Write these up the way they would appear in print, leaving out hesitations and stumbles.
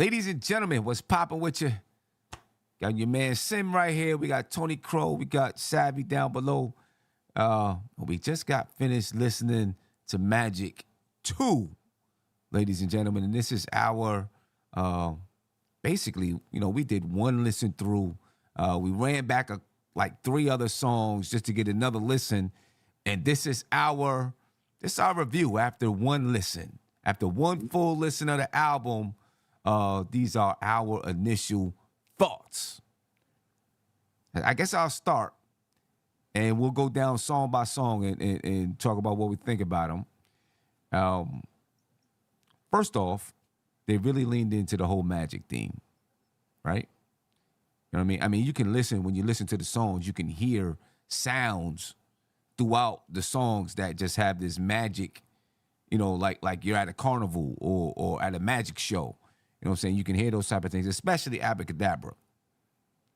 Ladies and gentlemen, what's popping with you? Got your man Sim right here. We got Tony Crow. We got Savvy down below. We just got finished listening to Magic 2, ladies and gentlemen. And this is our, basically, we did one listen through. We ran back like 3 other songs just to get another listen. And this is our review after one listen. After one full listen of the album, these are our initial thoughts. I guess I'll start, and we'll go down song by song and talk about what we think about them. First off, they really leaned into the whole Magic theme, right? You know what I mean? I mean, you can listen, when you listen to the songs, you can hear sounds throughout the songs that just have this magic, like you're at a carnival or at a magic show. You know what I'm saying? You can hear those type of things, especially Abracadabra,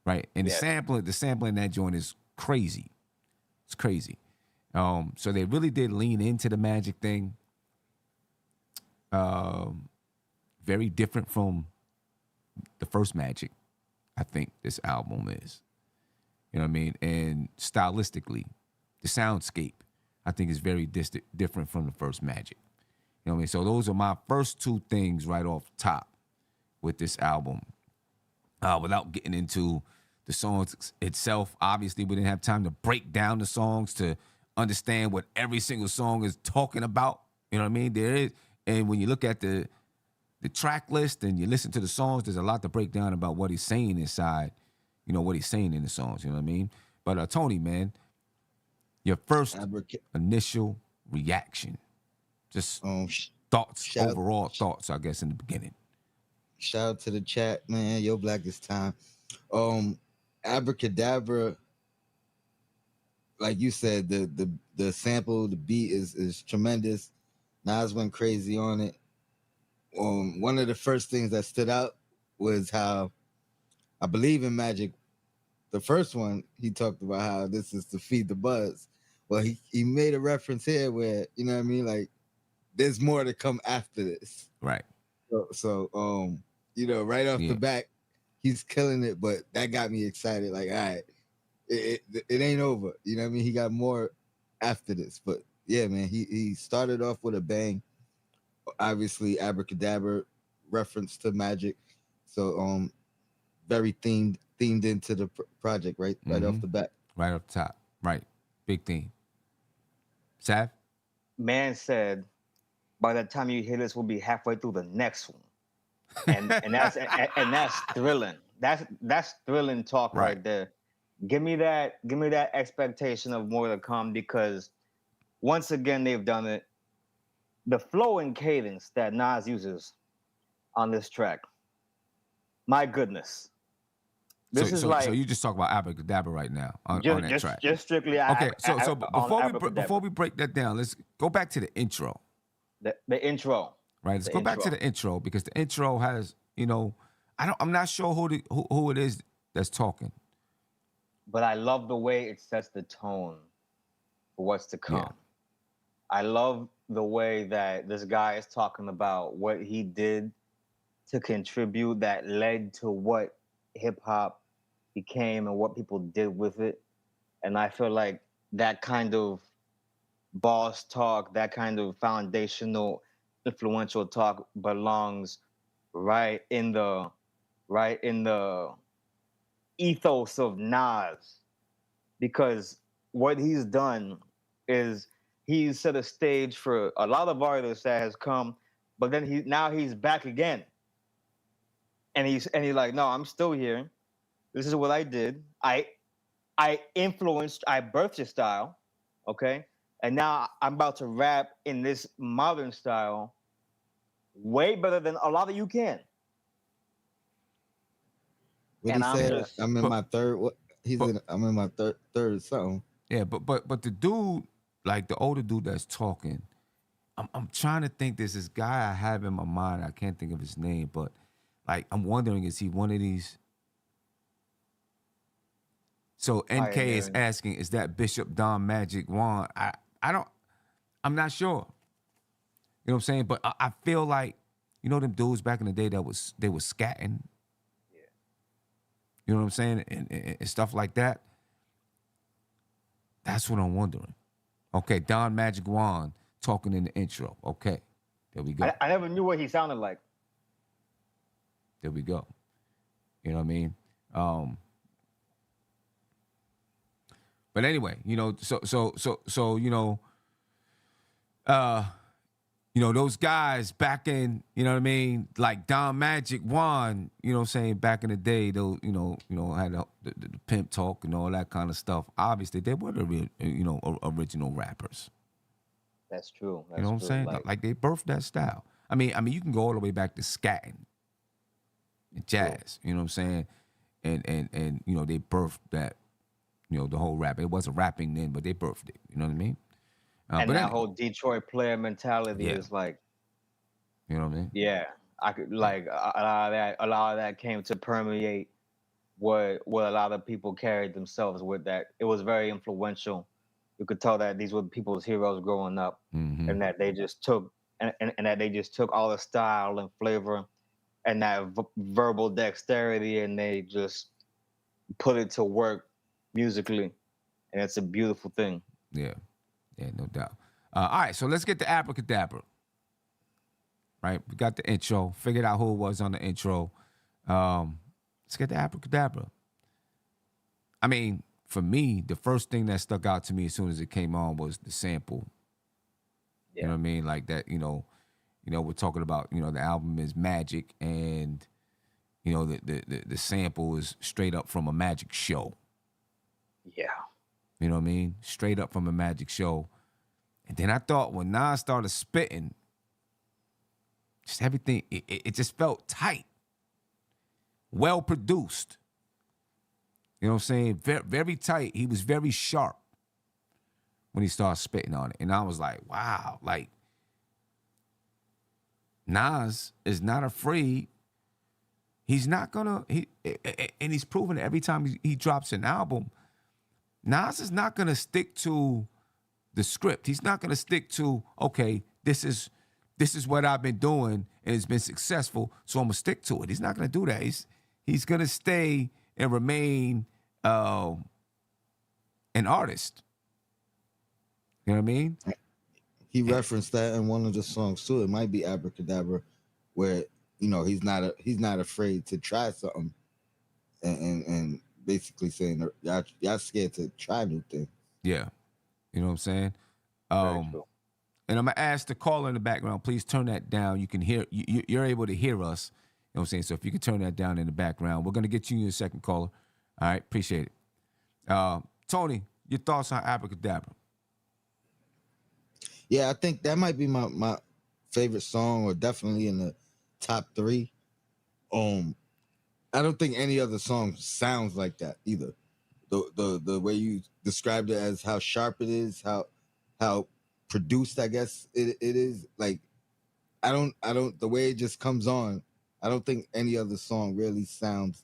right? And the sampling in that joint is crazy. It's crazy. So they really did lean into the Magic thing. Very different from the first Magic, I think this album is. You know what I mean? And stylistically, the soundscape, I think, is very different from the first Magic. You know what I mean? So those are my first 2 things right off top with this album. Without getting into the songs itself, obviously we didn't have time to break down the songs to understand what every single song is talking about. You know what I mean? There is, and when you look at the track list and you listen to the songs, there's a lot to break down about what he's saying inside, what he's saying in the songs, you know what I mean? But Tony, man, your first initial reaction, just thoughts, overall thoughts, I guess, in the beginning. Shout out to the chat, man. Yo, Black this time. Abracadabra, like you said, the sample, the beat is tremendous. Nas went crazy on it. One of the first things that stood out was how, I believe in Magic, the first one, he talked about how this is to feed the buzz. Well, he made a reference here where, you know what I mean? Like, there's more to come after this. Right. So right off the bat, he's killing it, but that got me excited. Like, all right, it ain't over. You know what I mean? He got more after this. But yeah, man, he started off with a bang. Obviously, Abracadabra reference to Magic. So very themed into the project right off the bat. Right off the top. Right. Big theme. Sav? Man said, by the time you hear this, we'll be halfway through the next one. And that's thrilling. That's thrilling talk right there. Give me that expectation of more to come, because once again they've done it. The flow and cadence that Nas uses on this track, my goodness. So you just talk about Abracadabra right now on that track. Just strictly. Okay, so before we break that down, let's go back to the intro. The intro. Right. Let's go back to the intro, because the intro has, I'm not sure who it is that's talking. But I love the way it sets the tone for what's to come. Yeah. I love the way that this guy is talking about what he did to contribute that led to what hip hop became and what people did with it. And I feel like that kind of boss talk, that kind of foundational, influential talk belongs right in the ethos of Nas, because what he's done is he's set a stage for a lot of artists that has come, but then he's back again, and he's like, no, I'm still here. This is what I did. I birthed your style, okay, and now I'm about to rap in this modern style, way better than a lot of you can. What he said, I'm in my third. What I'm in my third something. Yeah, but the dude, like the older dude that's talking, I'm trying to think. There's this guy I have in my mind. I can't think of his name, but like I'm wondering, is he one of these? So NK is asking, is that Bishop Don Magic Juan? I'm not sure. You know what I'm saying? But I feel like them dudes back in the day they was scatting. Yeah. You know what I'm saying? And stuff like that. That's what I'm wondering. Okay, Don Magic Juan talking in the intro. Okay, there we go. I never knew what he sounded like. There we go. You know what I mean? But anyway, those guys back in, you know what I mean, like Don Magic Juan, you know what I'm saying, back in the day, those, had the pimp talk and all that kind of stuff. Obviously, they were the real, original rappers. That's true. That's You know what I'm true. saying? Like they birthed that style. I mean, you can go all the way back to scatting and jazz. You know what I'm saying? And they birthed that. The whole rap. It wasn't rapping then, but they birthed it. You know what I mean? And that whole Detroit player mentality is like, you know what I mean? yeah, I could like a lot of that came to permeate what a lot of people carried themselves with. That it was very influential. You could tell that these were people's heroes growing up, Mm-hmm. and that they just took and that they just took all the style and flavor and that verbal dexterity, and they just put it to work musically, and it's a beautiful thing. Yeah, no doubt. All right, so let's get to Abracadabra. Right, we got the intro. Figured out who it was on the intro. Let's get to Abracadabra. I mean, for me, the first thing that stuck out to me as soon as it came on was the sample. Yeah. You know what I mean? Like that. We're talking about. The album is Magic, and the sample is straight up from a magic show. Yeah. You know what I mean? Straight up from a magic show. And then I thought when Nas started spitting, just everything, it just felt tight. Well produced. You know what I'm saying? Very, very tight. He was very sharp when he started spitting on it. And I was like, wow. Like, Nas is not afraid. He's not gonna, and he's proven it every time he drops an album. Nas is not going to stick to the script. He's not going to stick to, okay, this is what I've been doing and it's been successful, so I'm going to stick to it. He's not going to do that. He's going to stay and remain an artist. You know what I mean? He referenced that in one of the songs too. It might be Abracadabra, where he's not afraid to try something, and basically saying y'all scared to try new things. Yeah. You know what I'm saying? And I'm going to ask the caller in the background, please turn that down. You can hear, you're able to hear us. You know what I'm saying? So if you can turn that down in the background, we're going to get you your second caller. All right. Appreciate it. Tony, your thoughts on Abracadabra? Yeah, I think that might be my favorite song, or definitely in the top 3. I don't think any other song sounds like that either. The way you described it, as how sharp it is, how produced, I guess it is. Like, I don't the way it just comes on, I don't think any other song really sounds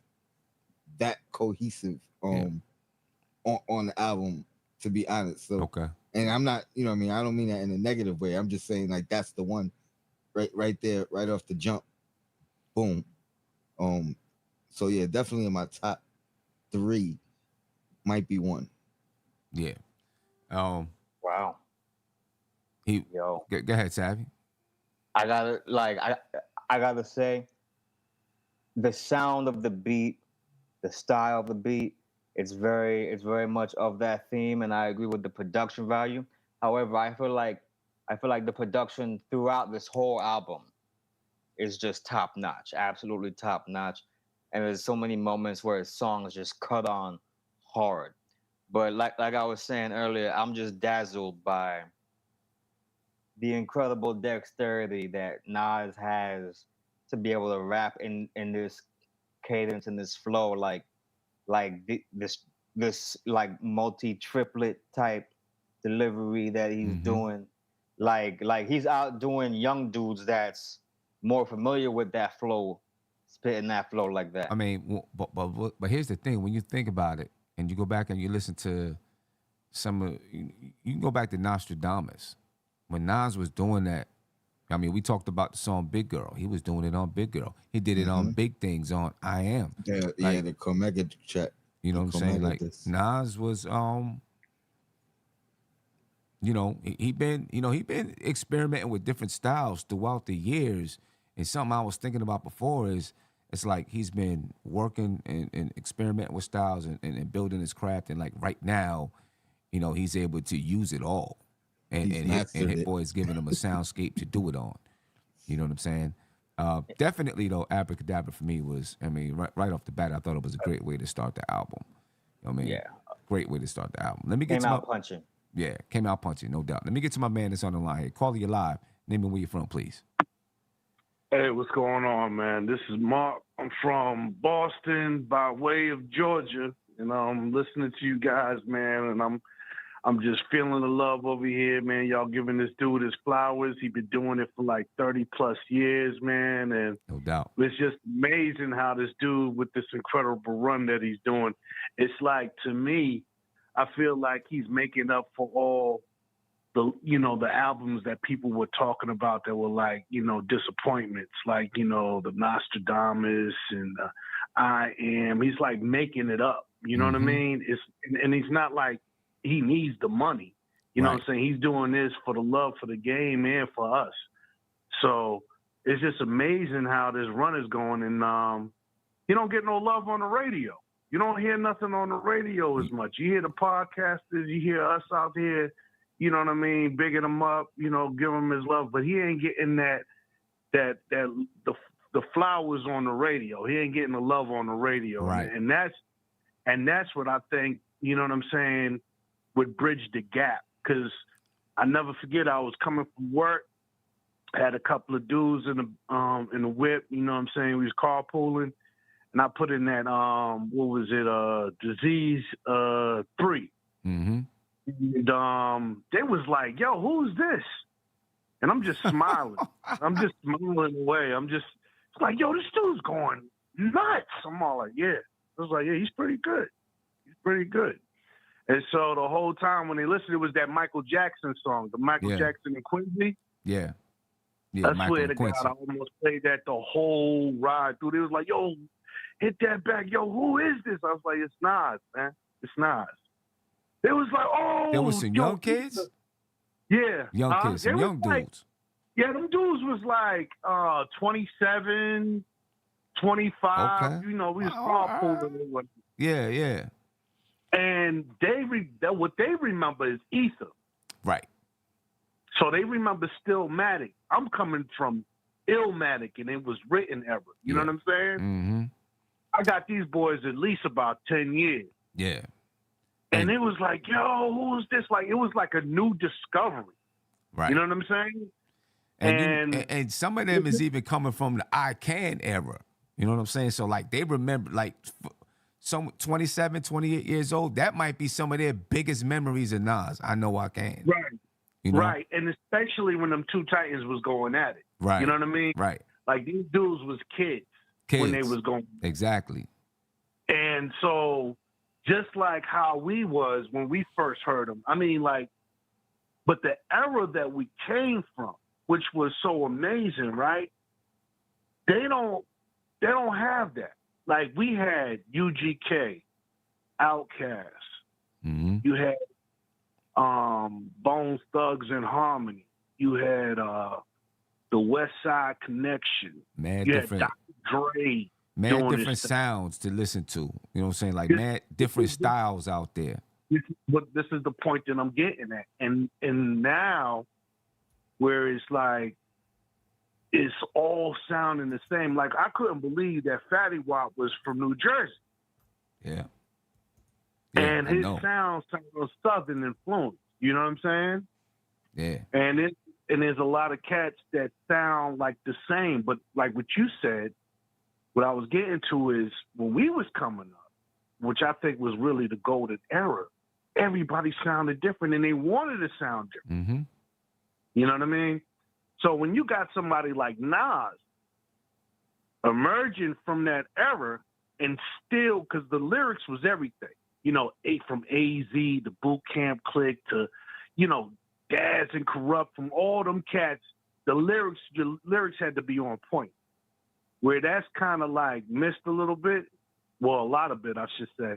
that cohesive on the album, to be honest. So okay. And I'm not, I don't mean that in a negative way. I'm just saying, like, that's the one right there, right off the jump. Boom. So yeah, definitely in my top 3, might be one. Yeah. Wow. Go ahead, Savvy. I gotta say, the sound of the beat, the style of the beat, it's very much of that theme, and I agree with the production value. However, I feel like the production throughout this whole album is just top notch, absolutely top notch. And there's so many moments where songs just cut on hard. But like I was saying earlier, I'm just dazzled by the incredible dexterity that Nas has to be able to rap in this cadence and this flow, this like multi-triplet type delivery that he's doing. Like he's outdoing young dudes that's more familiar with that flow, spitting that flow like that. I mean, but here's the thing: when you think about it, and you go back and you listen to some of, you can go back to Nostradamus when Nas was doing that I mean, we talked about the song Big Girl. He was doing it on Big Girl. He did it on Big Things on I Am. Yeah, the Comega track. You know what I'm saying? Like this. Nas was he been experimenting with different styles throughout the years. And something I was thinking about before is it's like he's been working and experimenting with styles and building his craft. And like right now, he's able to use it all. And HitBoy is giving him a soundscape to do it on. You know what I'm saying? Definitely though, Abracadabra for me was, right off the bat, I thought it was a great way to start the album. You know what I mean? Yeah. Great way to start the album. Let me get Came out punching. Yeah, came out punching, no doubt. Let me get to my man that's on the line here. Caller, you live. Name and where you're from, please. Hey, what's going on, man? This is Mark. I'm from Boston by way of Georgia, and I'm listening to you guys, man, and I'm just feeling the love over here, man. Y'all giving this dude his flowers. He's been doing it for like 30 plus years, man, and no doubt. It's just amazing how this dude with this incredible run that he's doing. It's like, to me, I feel like he's making up for all the albums that people were talking about that were like, disappointments, like, the Nostradamus and I Am. He's like making it up. You know what I mean? And he's not like he needs the money. You know what I'm saying? He's doing this for the love for the game and for us. So it's just amazing how this run is going. And he don't get no love on the radio. You don't hear nothing on the radio as much. You hear the podcasters, you hear us out here, you know what I mean, bigging him up, give him his love, but he ain't getting the flowers on the radio. He ain't getting the love on the radio. Right. And that's what I think, you know what I'm saying, would bridge the gap. Because I never forget, I was coming from work, had a couple of dudes in the whip, you know what I'm saying, we was carpooling. And I put in that, Disease 3. Mm-hmm. And they was like, yo, who's this? And I'm just smiling. I'm just smiling away. It's like, yo, this dude's going nuts. I'm all like, yeah. I was like, yeah, he's pretty good. He's pretty good. And so the whole time when they listened, it was that Michael Jackson song, the Michael Jackson and Quincy. Yeah. I Michael swear to God, I almost played that the whole ride through. They was like, yo, hit that back. Yo, who is this? I was like, it's Nas, man. It's Nas. It was like, oh. There was some young kids? Yeah. Young kids, some young dudes. Yeah, them dudes was like 27, 25. Okay. We was carpooling. Yeah. And what they remember is Ether. Right. So they remember Stillmatic. I'm coming from Illmatic, and it was written era. You know what I'm saying? Mm-hmm. I got these boys at least about 10 years. Yeah. And it was like, yo, who's this? Like, it was like a new discovery. Right. You know what I'm saying? And some of them is even coming from the I Can era. You know what I'm saying? So, like, they remember, like, some 27, 28 years old, that might be some of their biggest memories of Nas. I Know I Can. Right. You know? Right. And especially when them two Titans was going at it. Right. You know what I mean? Right. Like, these dudes was kids when they was going. Exactly. And so, just like how we was when we first heard them, I mean, like, but the era that we came from, which was so amazing, right? They don't have that. Like, we had UGK, Outkast. Mm-hmm. You had Bones Thugs and Harmony. You had the West Side Connection. Mad you different. had Dr. Dre. Mad different sounds to listen to. You know what I'm saying? Like, mad different styles out there. This is the point that I'm getting at. And now, where it's like, it's all sounding the same. Like, I couldn't believe that Fatty Wap was from New Jersey. Yeah. And his sound was Southern influence. You know what I'm saying? Yeah. And there's a lot of cats that sound like the same. But like what you said, what I was getting to is when we was coming up, which I think was really the golden era, everybody sounded different and they wanted to sound different. Mm-hmm. You know what I mean? So when you got somebody like Nas emerging from that era and still, because the lyrics was everything, from AZ, the Boot Camp Clique to, Daz and Corrupt, from all them cats, the lyrics had to be on point. Where that's kind of like missed a little bit, well, a lot of it, I should say.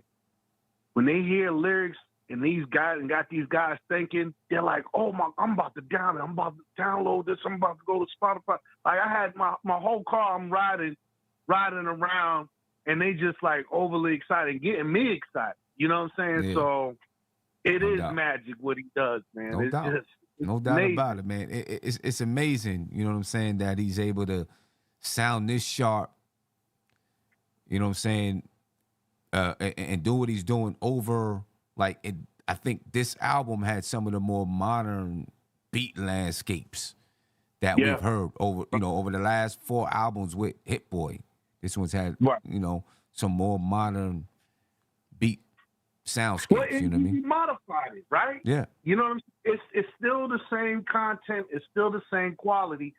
When they hear lyrics and these guys and got these guys thinking, they're like, "Oh my, I'm about to down it. I'm about to download this. I'm about to go to Spotify." Like I had my whole car, I'm riding around, and they just like overly excited, getting me excited. You know what I'm saying? Yeah. So it No is doubt. magic what he does, man. No It's doubt. just No doubt amazing. about it, man. It's amazing, you know what I'm saying, that he's able to sound this sharp, you know what I'm saying, and do what he's doing over, like, I think this album had some of the more modern beat landscapes that Yeah. we've heard over, over the last 4 albums with HitBoy. This one's had, Right. some more modern beat soundscapes, Well, you know what I mean? he modified it, right? Yeah. You know what I'm saying? It's still the same content. It's still the same quality.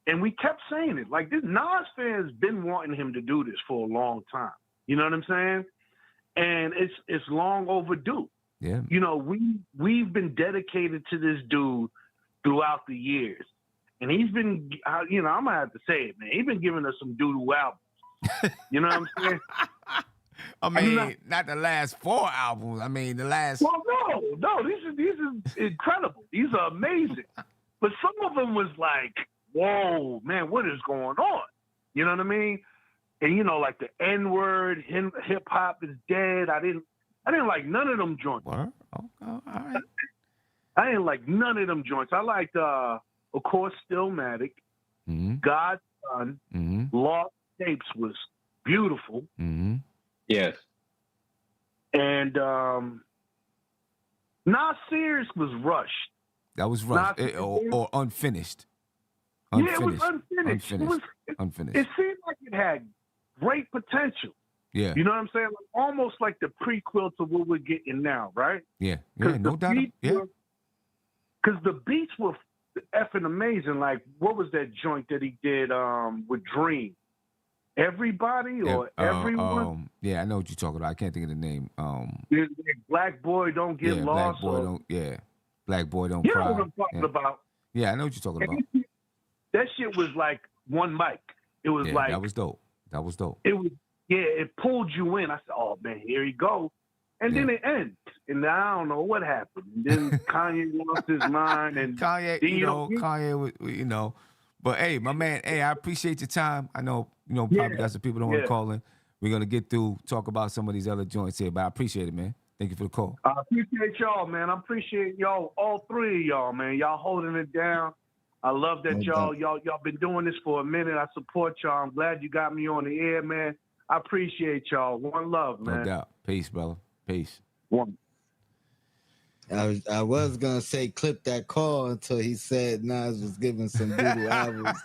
And we kept saying it. Like, this Nas fans been wanting him to do this for a long time. You know what I'm saying? And it's long overdue. Yeah. You know, we've been dedicated to this dude throughout the years. And he's been, I'm going to have to say it, man. He's been giving us some doo-doo albums. You know what I'm saying? I mean, not the last 4 albums. I mean, the last. Well, no, these are incredible. These are amazing. But some of them was like, whoa, man, what is going on? You know what I mean? And like the N-word, hip hop is dead. I didn't like none of them joints. What? Oh, all right. I didn't like none of them joints. I liked, of course, Stillmatic, Mm-hmm. God's Son, Mm-hmm. Lost Tapes was beautiful. Mm-hmm. Yes. And Nasir's was rushed. That was rough. Not- Or unfinished. Yeah, it was unfinished. Unfinished. It seemed like it had great potential. Yeah. You know what I'm saying? Like, almost like the prequel to what we're getting now, right? Yeah. Yeah. No doubt. Yeah. Because the beats were effing amazing. Like, what was that joint that he did with Dream? Everybody or everyone? Yeah, I know what you're talking about. I can't think of the name. Black Boy Don't Get yeah, Lost. Black Boy don't. Yeah, Black Boy Don't You Cry. know what I'm talking yeah. about? Yeah, I know what you're talking about. That shit was like one mic. It was Yeah, like that was dope. That was dope. it was. Yeah, it pulled you in. I said, "Oh man, here you go," and then it ends. And I don't know what happened. And then Kanye lost his mind, and Kanye, then Kanye, But hey, my man, hey, I appreciate your time. I know, probably got some people that want to call in. We're gonna get through, talk about some of these other joints here, but I appreciate it, man. Thank you for the call. I appreciate y'all, man. I appreciate y'all, all 3 of y'all, man. Y'all holding it down. I love that y'all been doing this for a minute. I support y'all. I'm glad you got me on the air, man. I appreciate y'all. One love, man. No doubt. Peace, brother. Peace. One. I was gonna say clip that call until he said Nas was giving some doodle albums.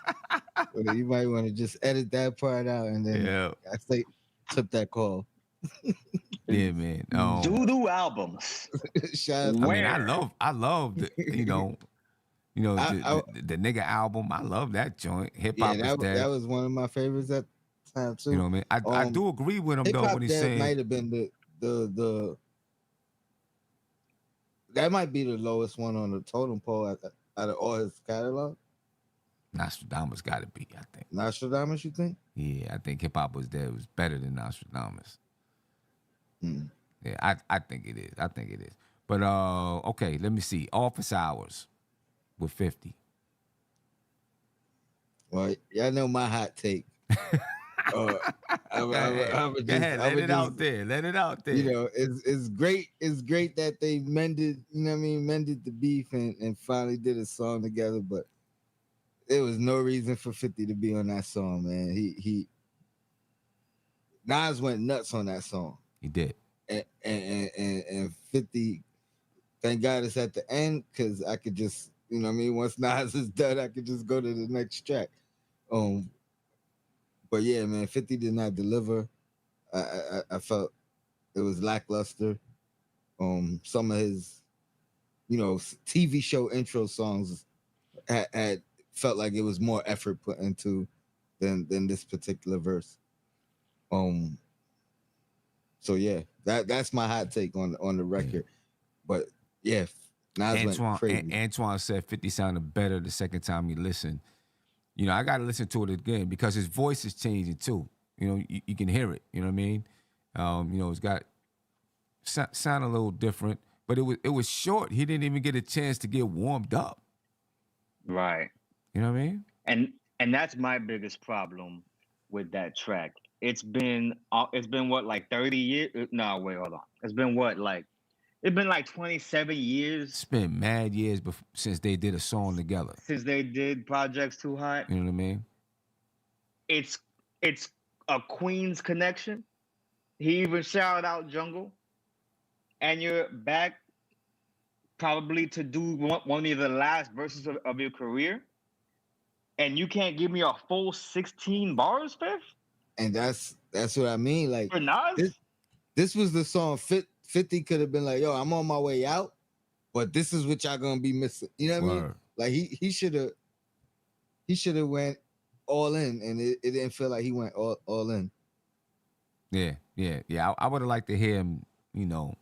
But you might want to just edit that part out and then I say clip that call. Yeah, man. Doo-doo albums. Shout out. I mean, I love the, the nigga album. I love that joint. Hip hop is dead. That was one of my favorites at the time too. You know what I mean? I do agree with him though when he's saying might have been the that might be the lowest one on the totem pole out of all his catalog. Nostradamus got to be, I think. Nostradamus, you think? Yeah, I think hip hop was there. It was better than Nostradamus. Yeah, I think it is. I think it is. But okay, let me see. Office Hours with 50. Well, y'all know my hot take. Go ahead, let it out there. You know, it's great. It's great that they mended. You know what I mean? Mended the beef and finally did a song together. But there was no reason for 50 to be on that song, man. Nas went nuts on that song. He did. And 50. Thank God it's at the end because I could just, you know what I mean? Once Nas is done, I could just go to the next track. But yeah, man, 50 did not deliver. I felt it was lackluster. Some of his, TV show intro songs had felt like it was more effort put into than this particular verse. So yeah, that's my hot take on the record. Yeah. But yeah, Nas went crazy. Antoine said 50 sounded better the second time he listened. You know, I got to listen to it again because his voice is changing too. You know, you can hear it. You know what I mean? You know, it's got sound a little different, but it was short. He didn't even get a chance to get warmed up. Right. You know what I mean? And that's my biggest problem with that track. It's been what, like 30 years? No, wait, hold on. It's been like 27 It's years been mad years since they did a song together. since they did Projects Too Hot. You know what I mean? It's a Queens connection. He even shouted out Jungle. And you're back probably to do one of the last verses of your career. And you can't give me a full 16 bars, Fifth? And that's what I mean. Like For Nas? this was the song 50 could have been like, yo, I'm on my way out, but this is what y'all gonna be missing. You know what I mean? Like he should have went all in, and it didn't feel like he went all in. Yeah. I would have liked to hear him, you know,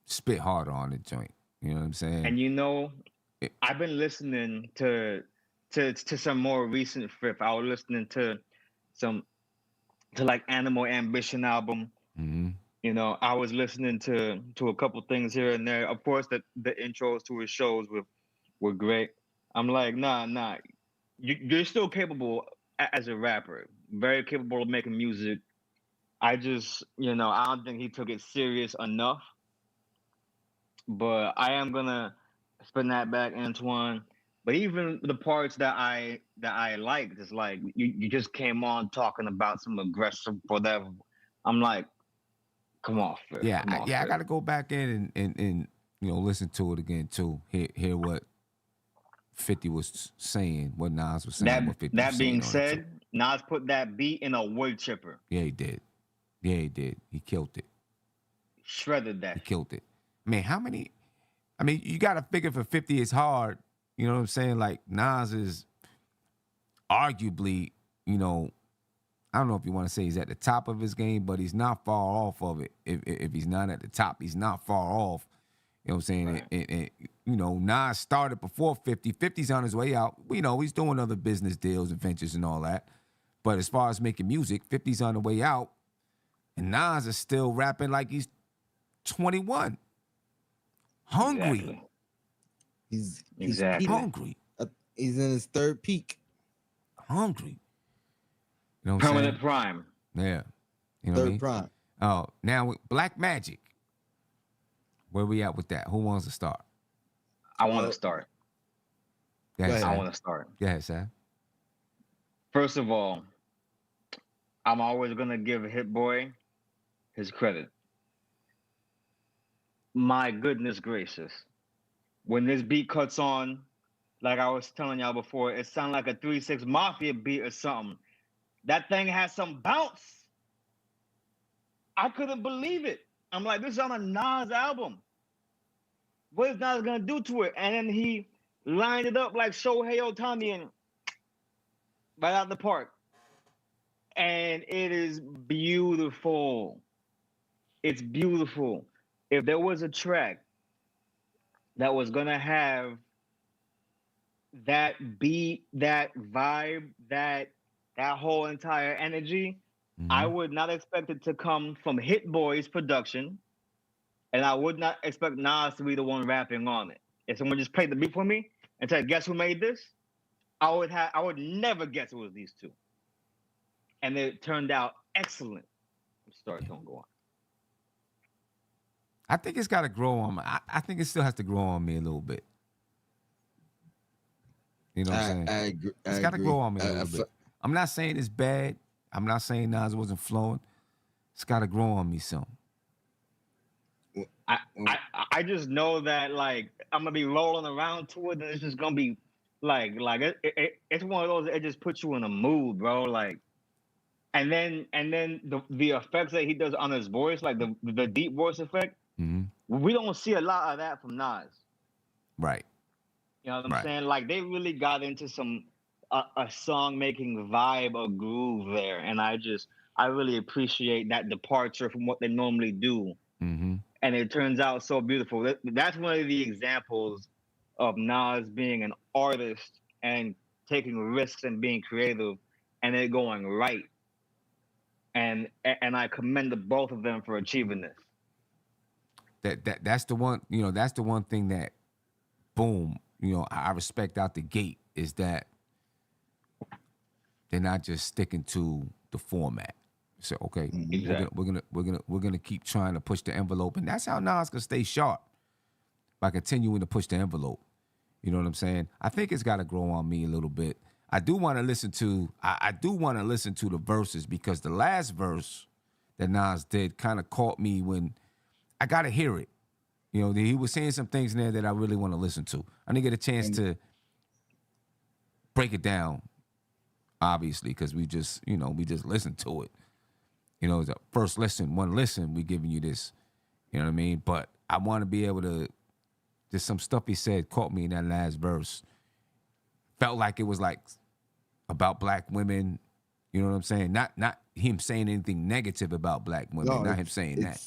spit harder on the joint. You know what I'm saying? And you know, I've been listening to some more recent Fifth. I was listening to like Animal Ambition album. Mm-hmm. You know, I was listening to a couple things here and there. Of course, the intros to his shows were great. I'm like, nah. You're still capable as a rapper. Very capable of making music. I just, you know, I don't think he took it serious enough. But I am gonna spin that back, Antoine. But even the parts that I liked, it's like you just came on talking about some aggressive whatever. I'm like, come on, Fifth. Yeah, Come on, I Fifth. got to go back in and you know, listen to it again too. Hear what 50 was saying, what Nas was saying, what 50 was That being saying on it, too. said, Nas put that beat in a wood chipper. Yeah, he did. He killed it. Shredded that. He killed it. Man, how many? I mean, you got to figure for 50 it's hard. You know what I'm saying? Like Nas is arguably, you know, I don't know if you want to say he's at the top of his game, but he's not far off of it. If he's not at the top, he's not far off. You know what I'm saying? Right. And you know, Nas started before 50. 50's on his way out. You know, he's doing other business deals and ventures and all that. But as far as making music, 50's on the way out. And Nas is still rapping like he's 21. Hungry. Exactly. He's Exactly. Hungry. He's in his third peak. Hungry. You know what I'm Permanent saying? prime. Yeah. You know what I Third mean? prime. Oh, now with Black Magic. Where we at with that? Who wants to start? I want to start. Go ahead, ahead. I Sam. want to start. Go ahead, Sam. First of all, I'm always gonna give HitBoy his credit. My goodness gracious. When this beat cuts on, like I was telling y'all before, it sounded like a 3-6 Mafia beat or something. That thing has some bounce. I couldn't believe it. I'm like, this is on a Nas album. What is Nas gonna do to it? And then he lined it up like Shohei Ohtani and right out the park. And it is beautiful. It's beautiful. If there was a track that was gonna have that beat, that vibe, that whole entire energy, I would not expect it to come from HitBoy's production, and I would not expect Nas to be the one rapping on it. If someone just played the beat for me and said, "Guess who made this?" I would never guess it was these two, and it turned out excellent. Don't go on. I think it's got to grow on me. I think it still has to grow on me a little bit. You know what I'm saying? I agree. It's got to grow on me a little bit. I'm not saying it's bad. I'm not saying Nas wasn't flowing. It's got to grow on me some. I just know that like I'm gonna be rolling around to it, and it's just gonna be like it's one of those that it just puts you in a mood, bro. Like, and then the effects that he does on his voice, like the deep voice effect, we don't see a lot of that from Nas. Right. You know what I'm saying? Like they really got into some a song making vibe, a groove there, and I really appreciate that departure from what they normally do. And it turns out so beautiful. That's one of the examples of Nas being an artist and taking risks and being creative, and it going right. And I commend the both of them for achieving this. That's the one, that's the one thing that, boom, I respect out the gate is that they're not just sticking to the format. So okay, Exactly. we're gonna keep trying to push the envelope, and that's how Nas can stay sharp by continuing to push the envelope. You know what I'm saying? I think it's got to grow on me a little bit. I do want to listen to the verses, because the last verse that Nas did kind of caught me when I got to hear it. He was saying some things in there that I really want to listen to. I didn't get a chance to break it down, obviously, because we just listened to it. The first listen, one listen, we giving you this. You know what I mean? But I want to be able to. There's some stuff he said caught me in that last verse. Felt like it was like about black women. You know what I'm saying? Not him saying anything negative about black women. No, not him saying that.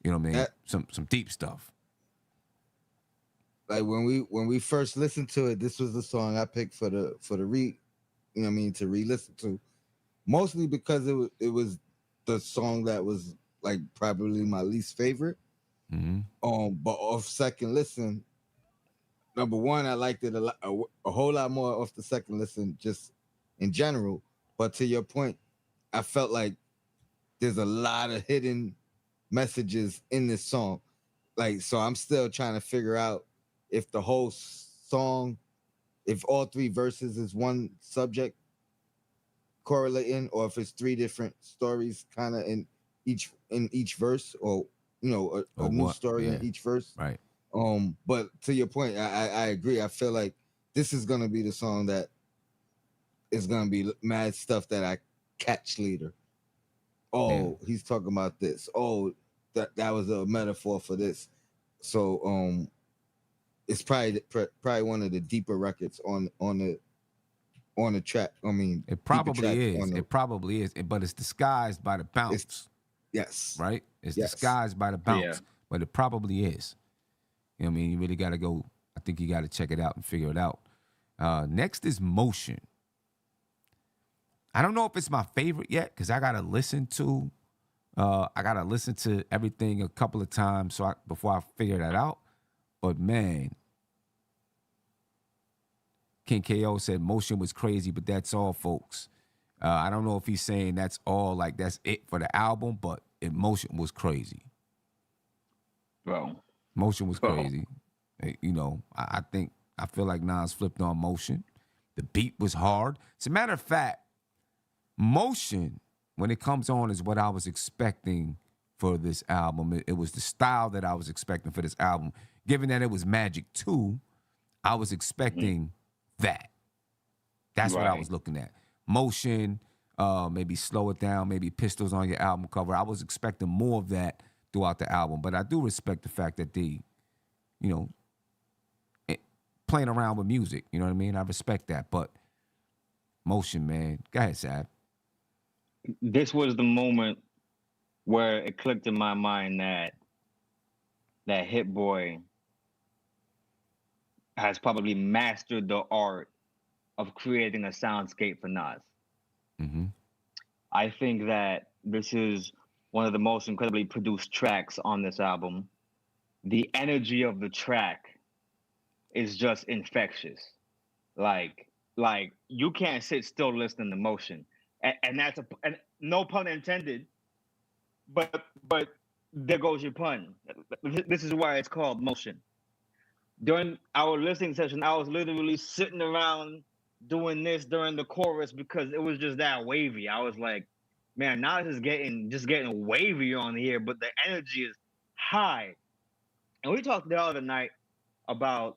You know what I mean? That, some deep stuff. like when we first listened to it, this was the song I picked for the to re-listen to. Mostly because it was the song that was like probably my least favorite. Mm-hmm. But off second listen, number one, I liked it a whole lot more off the second listen, just in general. But to your point, I felt like there's a lot of hidden messages in this song. Like, so I'm still trying to figure out if the whole song, if all three verses is one subject correlating, or if it's three different stories kind of in each verse, or a new story in each verse. Right. But to your point, I agree. I feel like this is gonna be the song that is gonna be mad stuff that I catch later. He's talking about this. That was a metaphor for this. So it's probably one of the deeper records on the track. I mean, it probably is. It probably is. But it's disguised by the bounce. Yes. Right? It's yes. disguised by the bounce. But it probably is. You know what I mean? You really got to go. I think you got to check it out and figure it out. Next is Motion. I don't know if it's my favorite yet, because I got to listen to everything a couple of times before I figure that out. But man, King KO said Motion was crazy, but that's all, folks. I don't know if he's saying that's all, like that's it for the album, but Motion was crazy. Bro. Motion was crazy. I feel like Nas flipped on Motion. The beat was hard. As a matter of fact, Motion, when it comes on, is what I was expecting for this album. It was the style that I was expecting for this album. Given that it was Magic 2, I was expecting that. That's what I was looking at. Motion, maybe slow it down, maybe pistols on your album cover. I was expecting more of that throughout the album. But I do respect the fact that they, playing around with music. You know what I mean? I respect that. But Motion, man. Go ahead, Sab. This was the moment where it clicked in my mind that HitBoy has probably mastered the art of creating a soundscape for Nas. Mm-hmm. I think that this is one of the most incredibly produced tracks on this album. The energy of the track is just infectious. Like you can't sit still listening to Motion. And that's and no pun intended, but there goes your pun. This is why it's called Motion. During our listening session, I was literally sitting around doing this during the chorus because it was just that wavy. I was like, man, now it's just getting wavy on here, but the energy is high. And we talked the other night about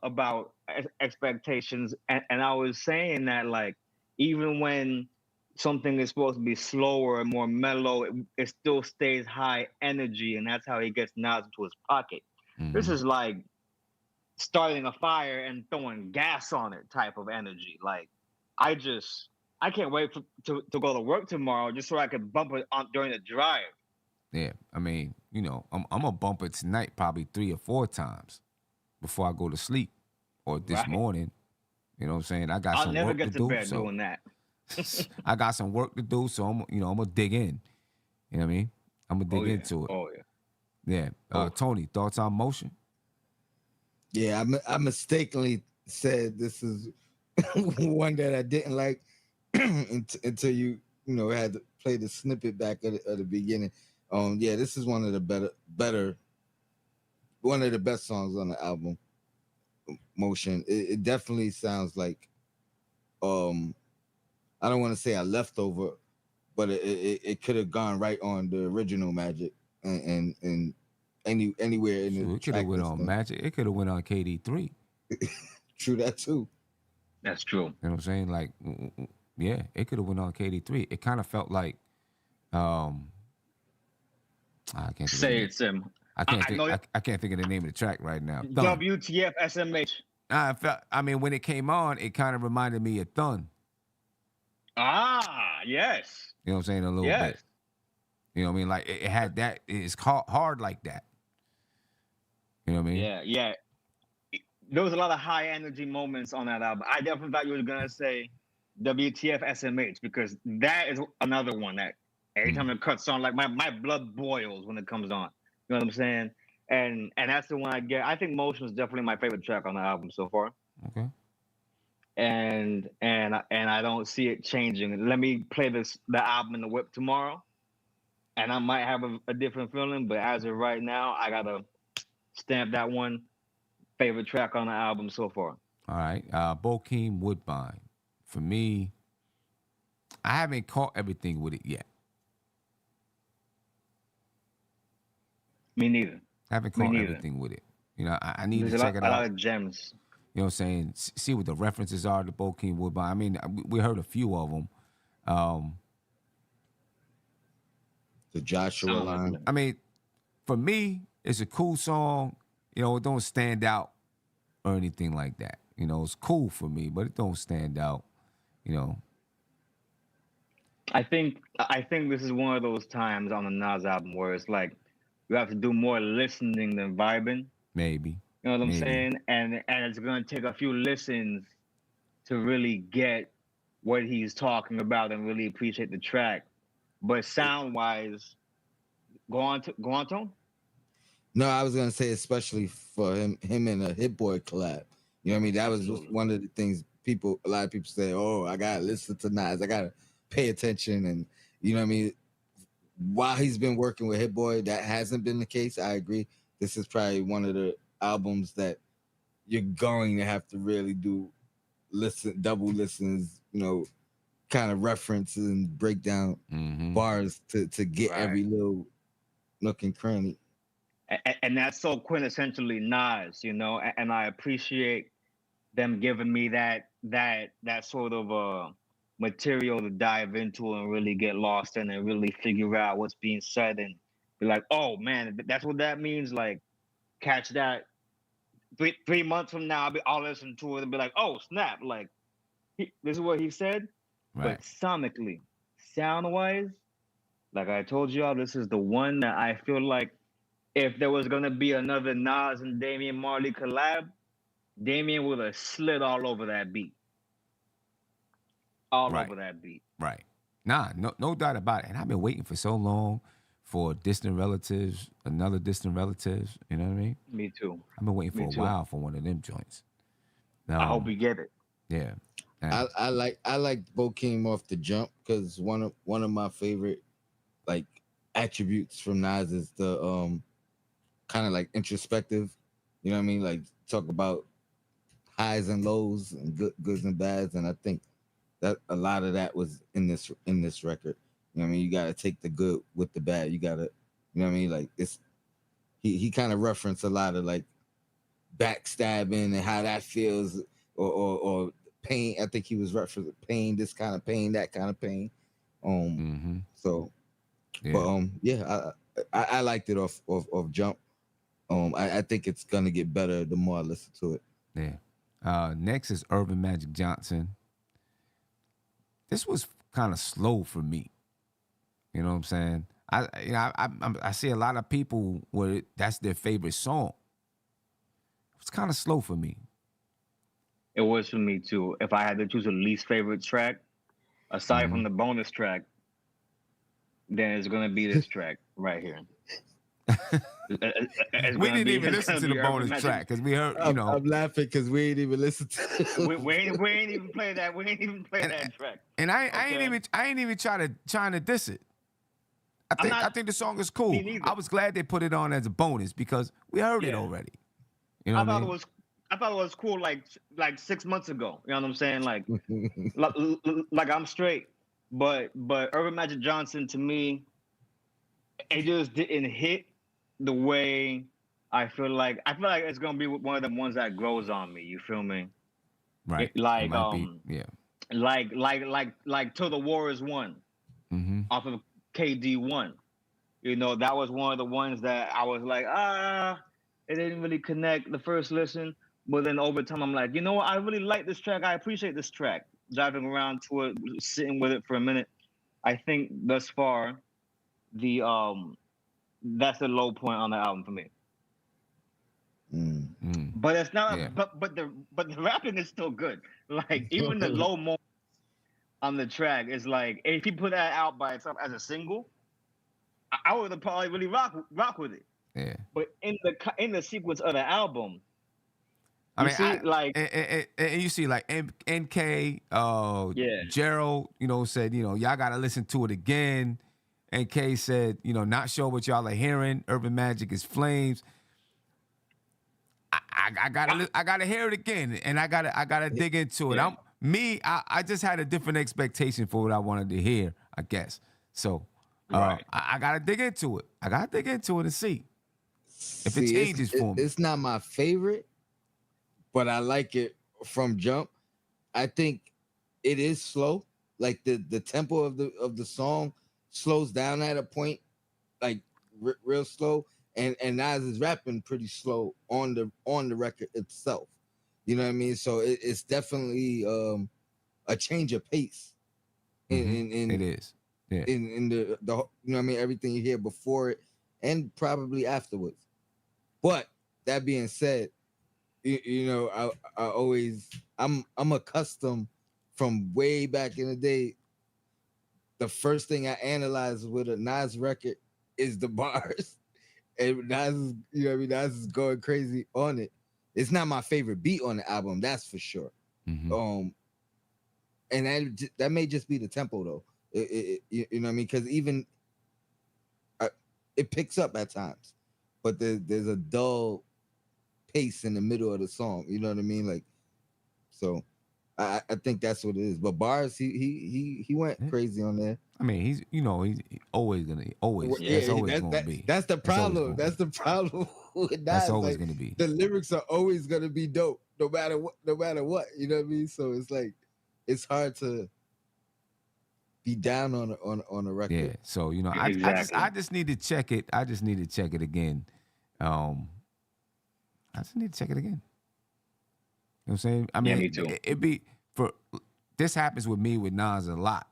expectations, and I was saying that, like, even when something is supposed to be slower and more mellow, it still stays high energy, and that's how he gets Nas into his pocket. Mm-hmm. This is like starting a fire and throwing gas on it type of energy. Like, I can't wait to go to work tomorrow just so I can bump it on during the drive. Yeah, I mean, I'm gonna bump it tonight probably 3 or 4 times before I go to sleep, or this morning. You know what I'm saying? I got I'll some never work to get to do. bed So doing that. I got some work to do. So I'm gonna dig in. You know what I mean? I'm gonna dig yeah. into it. Oh yeah. Yeah. Tony, thoughts on Motion? Yeah, I mistakenly said this is one that I didn't like until you know had to play the snippet back at the beginning. Yeah, this is one of the better, one of the best songs on the album. Motion. It definitely sounds like I don't want to say a leftover, but it could have gone right on the original Magic and anywhere in the Shoot, it could have track went on listing. Magic. It could have went on KD3. True that too. That's true. You know what I'm saying? Like, yeah, it could have went on KD3. It kind of felt like, I can't think of the Say name. it, Sim. I can't I think. know I can't think of the name of the track right now. Thun. WTF SMH. I mean, when it came on, it kind of reminded me of Thun. Ah, yes. You know what I'm saying? A little Yes. bit. You know what I mean? Like it had that. It's hard like that. You know what I mean? Yeah. There was a lot of high energy moments on that album. I definitely thought you were gonna say WTF SMH because that is another one that every time it cuts on, like my blood boils when it comes on. You know what I'm saying? And that's the one I get. I think Motion is definitely my favorite track on the album so far. Okay. And I don't see it changing. Let me play the album in the whip tomorrow, and I might have a different feeling. But as of right now, I gotta stamp that one favorite track on the album so far. All right. Bokeem Woodbine. For me, I haven't caught everything with it yet. Me neither. Haven't Me caught neither. everything with it. You know, I need There's to check it a lot out. of gems. You know what I'm saying? See what the references are to Bokeem Woodbine. I mean, we heard a few of them. The Joshua line. I mean, for me, it's a cool song. You know, it don't stand out or anything like that. You know, it's cool for me, but it don't stand out. You know, I think this is one of those times on the Nas album where it's like you have to do more listening than vibing. maybe. You know what I'm Maybe. saying? And it's gonna take a few listens to really get what he's talking about and really appreciate the track. But sound wise, go on, Tone. No, I was gonna say especially for him and a HitBoy collab. You know what I mean? That was one of the things a lot of people say, oh, I gotta listen to Nas, I gotta pay attention, and you know what I mean? While he's been working with HitBoy, that hasn't been the case. I agree. This is probably one of the albums that you're going to have to really do double listens, you know, kind of reference and break down bars to get every little nook and cranny. And that's so quintessentially Nas, you know, and I appreciate them giving me that sort of material to dive into and really get lost in and really figure out what's being said and be like, oh man, that's what that means. Like, catch that 3 months from now, I'll listen to it and be like, oh snap, like this is what he said. Right. But sonically, sound wise, like I told y'all, this is the one that I feel like if there was gonna be another Nas and Damian Marley collab, Damian would have slid all over that beat. All over that beat. Right. Nah, no doubt about it. And I've been waiting for so long for Distant Relatives, another Distant Relatives. You know what I mean? Me too. I've been waiting for a while for one of them joints. I hope we get it. Yeah. I like Bokeem off the jump because one of my favorite like attributes from Nas is the kind of like introspective. You know what I mean? Like talk about highs and lows and goods and bads, and I think that a lot of that was in this record. You know what I mean? You got to take the good with the bad. You got to, you know what I mean? Like it's he kind of referenced a lot of like backstabbing and how that feels, or pain. I think he was referencing pain, this kind of pain, that kind of pain. So, yeah. but yeah, I liked it off jump. I think it's gonna get better the more I listen to it. Yeah. Next is Urban Magic Johnson. This was kind of slow for me. You know what I'm saying? I see a lot of people where that's their favorite song. It's kind of slow for me. It was for me too. If I had to choose a least favorite track, aside from the bonus track, then it's gonna be this track right here. It's We gonna didn't be. even It's listen gonna to the be Urban bonus Magic. track because we heard, I'm laughing because we ain't even listened to. We ain't even play that. We ain't even play that track. and I Okay. ain't even trying to diss it. I'm I not. think the song is Me cool. neither. I was glad they put it on as a bonus because we heard it Yeah. already. You know I what I thought mean? it was. I thought it was cool. Like 6 months ago. You know what I'm saying? Like I'm straight. But Urban Magic Johnson to me, it just didn't hit the way I feel like. I feel like it's gonna be one of the ones that grows on me. You feel me? Right. It Like might be. Yeah. like Till the War Is Won Mm-hmm. off of KD1. You know, that was one of the ones that I was like, it didn't really connect the first listen. But then over time, I'm like, you know what? I really like this track. I appreciate this track. Driving around to it, sitting with it for a minute. I think thus far, the that's the low point on the album for me. But it's not. Yeah. But the rapping is still good. Like even the low moment on the track is like, if you put that out by itself as a single, I would have probably really rock with it. Yeah. But in the sequence of the album, I you mean, see, like, and you see like NK, Yeah. Gerald, said, y'all got to listen to it again. NK said, not sure what y'all are hearing. Urban Magic is flames. I gotta hear it again, and I gotta dig into it. Yeah. I just had a different expectation for what I wanted to hear, I guess. So Right. I gotta dig into it. I gotta dig into it and see if it changes for me. It's not my favorite, but I like it from jump. I think it is slow. Like the tempo of the song slows down at a point, like real slow. And Nas is rapping pretty slow on the record itself. You know what I mean? So it's definitely a change of pace. In It is. Yeah. in the you know what I mean, everything you hear before it and probably afterwards. But that being said, I always I'm accustomed from way back in the day. The first thing I analyze with a Nas record is the bars. And Nas is, Nas is going crazy on it. It's not my favorite beat on the album, that's for sure. Mm-hmm. And that may just be the tempo though. You know what I mean? Because even it picks up at times, but there's a dull pace in the middle of the song. You know what I mean? Like, so I think that's what it is. But bars, he went crazy on there. I mean, he's always gonna that's always gonna be. That's the problem. That's the problem with Nas. That's always like, gonna be. The lyrics are always gonna be dope, no matter what. You know what I mean? So it's like it's hard to be down on a record. Yeah. So Exactly. I just need to check it. I just need to check it again. I just need to check it again. You know what I'm saying? I mean, me too. It'd be this happens with me with Nas a lot,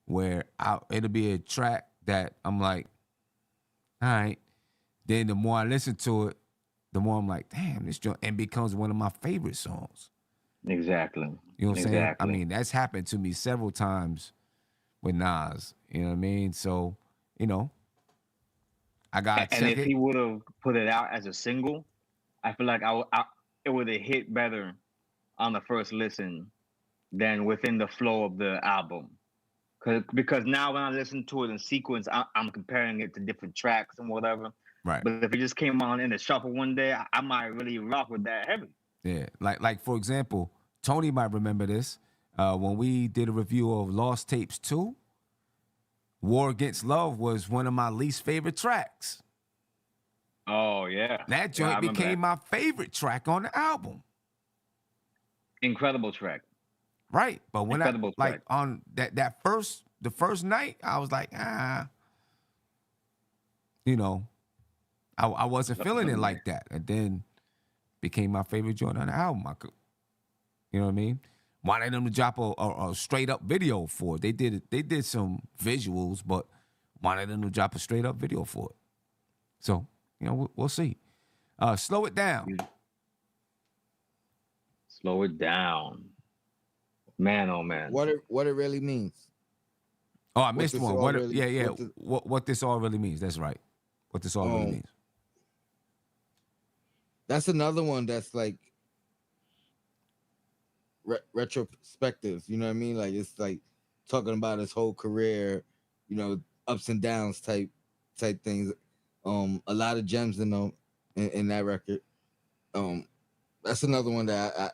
where it'll be a track that I'm like, all right. Then the more I listen to it, the more I'm like, damn, this joint, and becomes one of my favorite songs. Exactly. You know what I'm saying? I Exactly. mean, that's happened to me several times with Nas. You know what I mean? So, I gotta And check if it. he would have put it out as a single, I feel like it would have hit better on the first listen than within the flow of the album. Because now when I listen to it in sequence, I'm comparing it to different tracks and whatever. Right. But if it just came on in the shuffle one day, I might really rock with that heavy. Yeah. Like for example, Tony might remember this. When we did a review of Lost Tapes 2, War Against Love was one of my least favorite tracks. Oh yeah. That joint I remember became that. my favorite track on the album. Incredible track. Right. But when Incredible track. on the first night, I was like, I wasn't feeling it like that. And then became my favorite joint on the album. You know what I mean? Wanted them to drop a straight up video for it. They did some visuals, but wanted them to drop a straight up video for it. So, we'll see. Slow It Down. Slow it down. Man, oh man. What it really means. Oh, I missed this one. all What? really- Yeah. what the- What this all really means? That's right. What this all really means? That's another one that's like retrospective. You know what I mean? Like it's like talking about his whole career, you know, ups and downs type things. A lot of gems in them in that record. That's another one that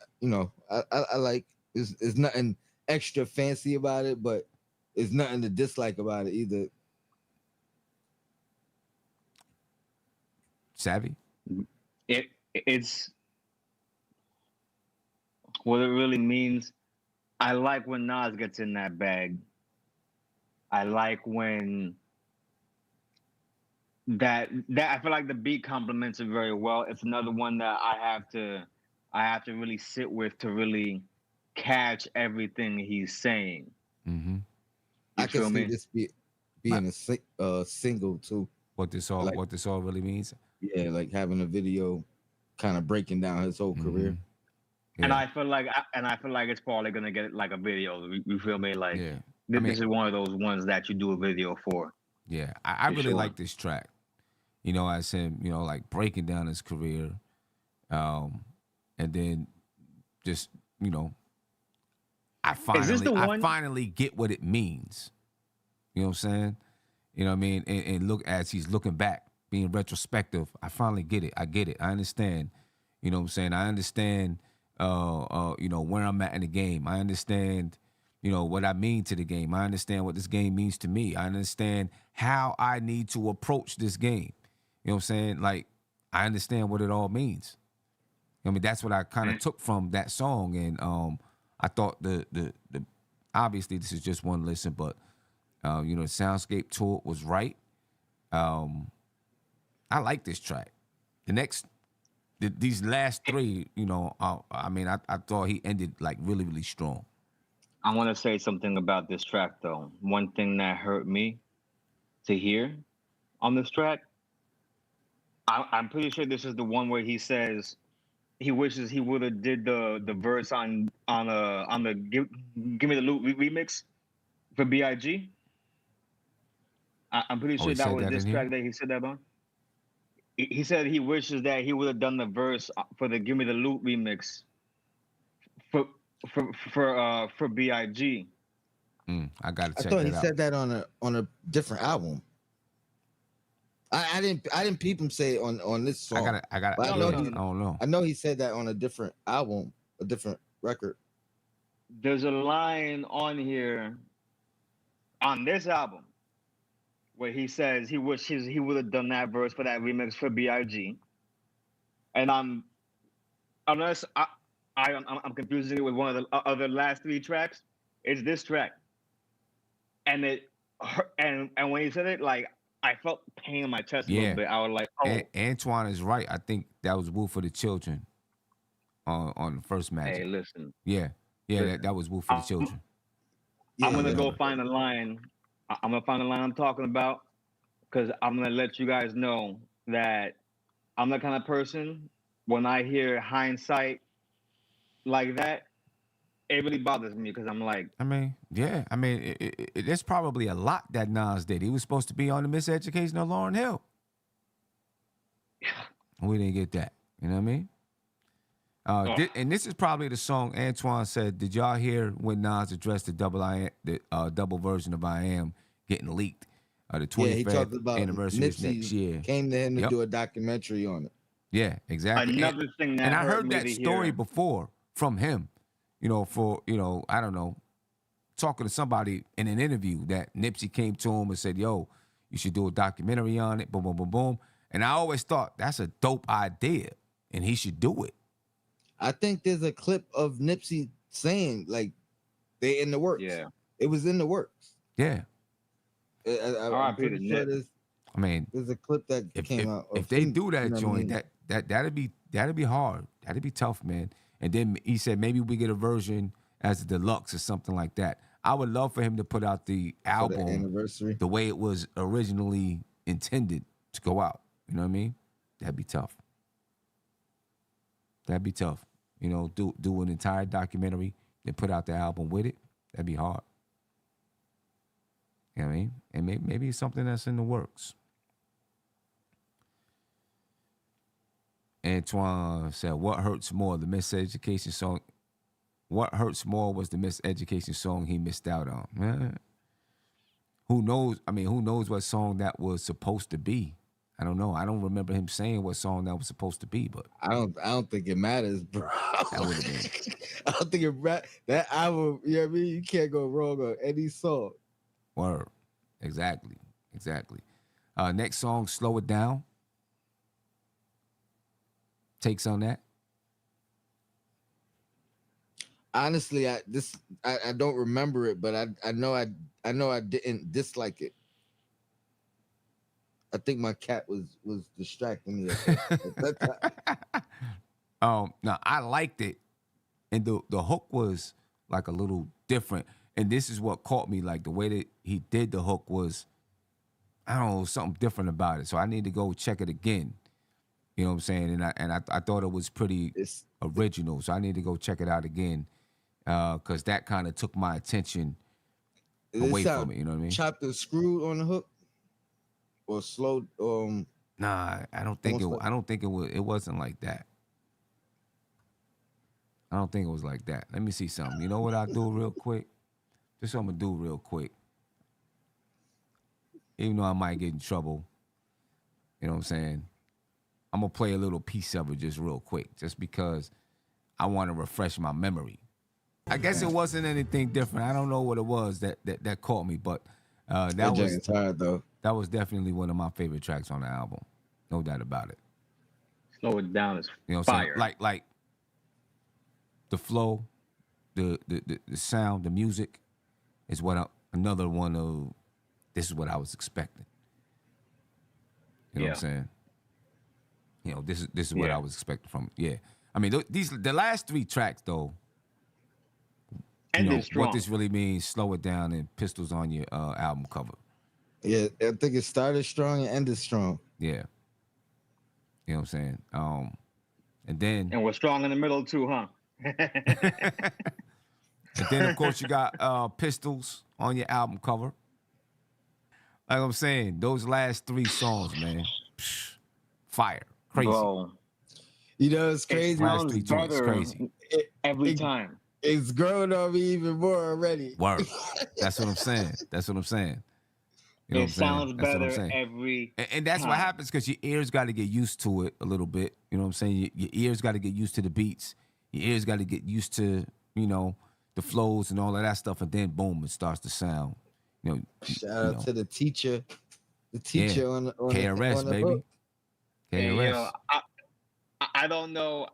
I like. It's nothing extra fancy about it, but it's nothing to dislike about it either. Savvy? It's what it really means. I like when Nas gets in that bag. I like when that I feel like the beat complements it very well. It's another one that I have to really sit with to really catch everything he's saying. Mm-hmm. I can feel see me? this being a single too. What this all really means? Yeah, like having a video kind of breaking down his whole career. Yeah. And I feel like it's probably gonna get like a video. You feel me? Like Yeah. this is one of those ones that you do a video for. Yeah, I really sure. like this track. You know, as him, you know, like breaking down his career, and then just, you know, I finally get what it means. You know what I'm saying? You know what I mean? And look, as he's looking back, being retrospective, I finally get it. I get it. I understand. You know what I'm saying? I understand. You know, where I'm at in the game. I understand. You know what I mean to the game. I understand what this game means to me. I understand how I need to approach this game. You know what I'm saying? Like, I understand what it all means. I mean, that's what I kind of took from that song, and I thought the obviously this is just one listen, but you know, the soundscape to it was right. I like this track. The next, these last three, you know, I mean, I thought he ended like really, really strong. I want to say something about this track though. One thing that hurt me to hear on this track, I'm pretty sure this is the one where he says he wishes he would have did the verse on the Give Me the Loot remix for B.I.G. I'm pretty Oh, sure he that said was that this in here? track that he said that on. He said he wishes that he would have done the verse for the Give Me the Loot remix for B.I.G. I gotta I check thought that he out. said that on a different album. I didn't peep him say it on this song. I got. But I don't know. I know he said that on a different album, a different record. There's a line on here on this album where he says he wishes he would have done that verse for that remix for B.I.G. And I'm confusing it with one of the other last three tracks. It's this track, and and when he said it, like I felt pain in my chest a little bit. I was like, oh, Antoine is right. I think that was Woo for the Children on the first Magic. hey, listen. Yeah, that was Woo for the Children. Yeah, I'm gonna yeah. go find the line. I'm gonna find the line I'm talking about because I'm gonna let you guys know that I'm the kind of person when I hear hindsight like that, it really bothers me because I'm like, I mean, yeah. I mean, there's probably a lot that Nas did. He was supposed to be on the Miseducation of Lauryn Hill. We didn't get that. You know what I mean? And this is probably the song Antoine said. Did y'all hear when Nas addressed the double version of I Am getting leaked? The He talked 25th about anniversary is Nipsey next year. came to him to do a documentary on it. Yeah, exactly. Another thing that and I hurt heard me that to story hear. before from him. You know, I don't know, talking to somebody in an interview that Nipsey came to him and said, "Yo, you should do a documentary on it." Boom, boom, boom, boom. And I always thought that's a dope idea, and he should do it. I think there's a clip of Nipsey saying like they in the works. Yeah. It was in the works. Yeah. I'm pretty sure I mean, there's a clip that came out. If they do that you know joint, what I mean? that'd be hard. That'd be tough, man. And then he said maybe we get a version as a deluxe or something like that. I would love for him to put out the album anniversary, the way it was originally intended to go out. You know what I mean? That'd be tough. You you know, do an entire documentary and put out the album with it. That'd be hard. You know what I mean? And maybe it's something that's in the works. Antoine said, "What hurts more, the Miseducation song? What hurts more was the Miseducation song he missed out on." Who knows? I mean, who knows what song that was supposed to be? I don't know. I don't remember him saying what song that was supposed to be, but I don't think it matters, bro. that would have been. I don't think that album, you know what I mean? You can't go wrong on any song. Word. Exactly. Next song, Slow It Down. Takes on that. Honestly, I don't remember it, but I know I didn't dislike it. I think my cat was distracting me at that time. Now I liked it, and the hook was like a little different. And this is what caught me, like the way that he did the hook was, I don't know, something different about it. So I need to go check it again. You know what I'm saying? And I thought it was pretty original. So I need to go check it out again, because that kind of took my attention away from it. You know what I mean? Chopped and screwed on the hook, or slowed. Nah, I don't think it. I don't think it was. It wasn't like that. I don't think it was like that. Let me see something. You know what I'll do real quick? This what I'm gonna do real quick. Even though I might get in trouble, you know what I'm saying? I'm gonna play a little piece of it just real quick, just because I want to refresh my memory. I guess it wasn't anything different. I don't know what it was that caught me, but that was tired though. That was definitely one of my favorite tracks on the album, no doubt about it. Slow It Down is You know what I'm fire. saying? Like the flow, the sound, the music is what another one of. This is what I was expecting. You know what I'm saying? You know, this is what I was expecting from it. Yeah. I mean, the last three tracks though. And you know, strong. what this really means, Slow It Down and Pistols on Your album cover. Yeah, I think it started strong and ended strong. Yeah. You know what I'm saying? And then And we're strong in the middle too, huh? and then of course you got Pistols on your album cover. Like I'm saying, those last three songs, man, fire, crazy. Bro, You know, it's crazy. Last three joints, better crazy. every time. It's growing on me even more already. Word. That's what I'm saying. That's what I'm saying. You know It what I'm saying? sounds That's what I'm better saying. every And that's time. what happens because your ears got to get used to it a little bit. You know what I'm saying? Your ears got to get used to the beats. Your ears got to get used to, you know, the flows and all of that stuff. And then boom, it starts to sound. You know, Shout out to the teacher. The teacher Yeah. on the KRS, on the baby. hook. And, KRS. you know, I don't know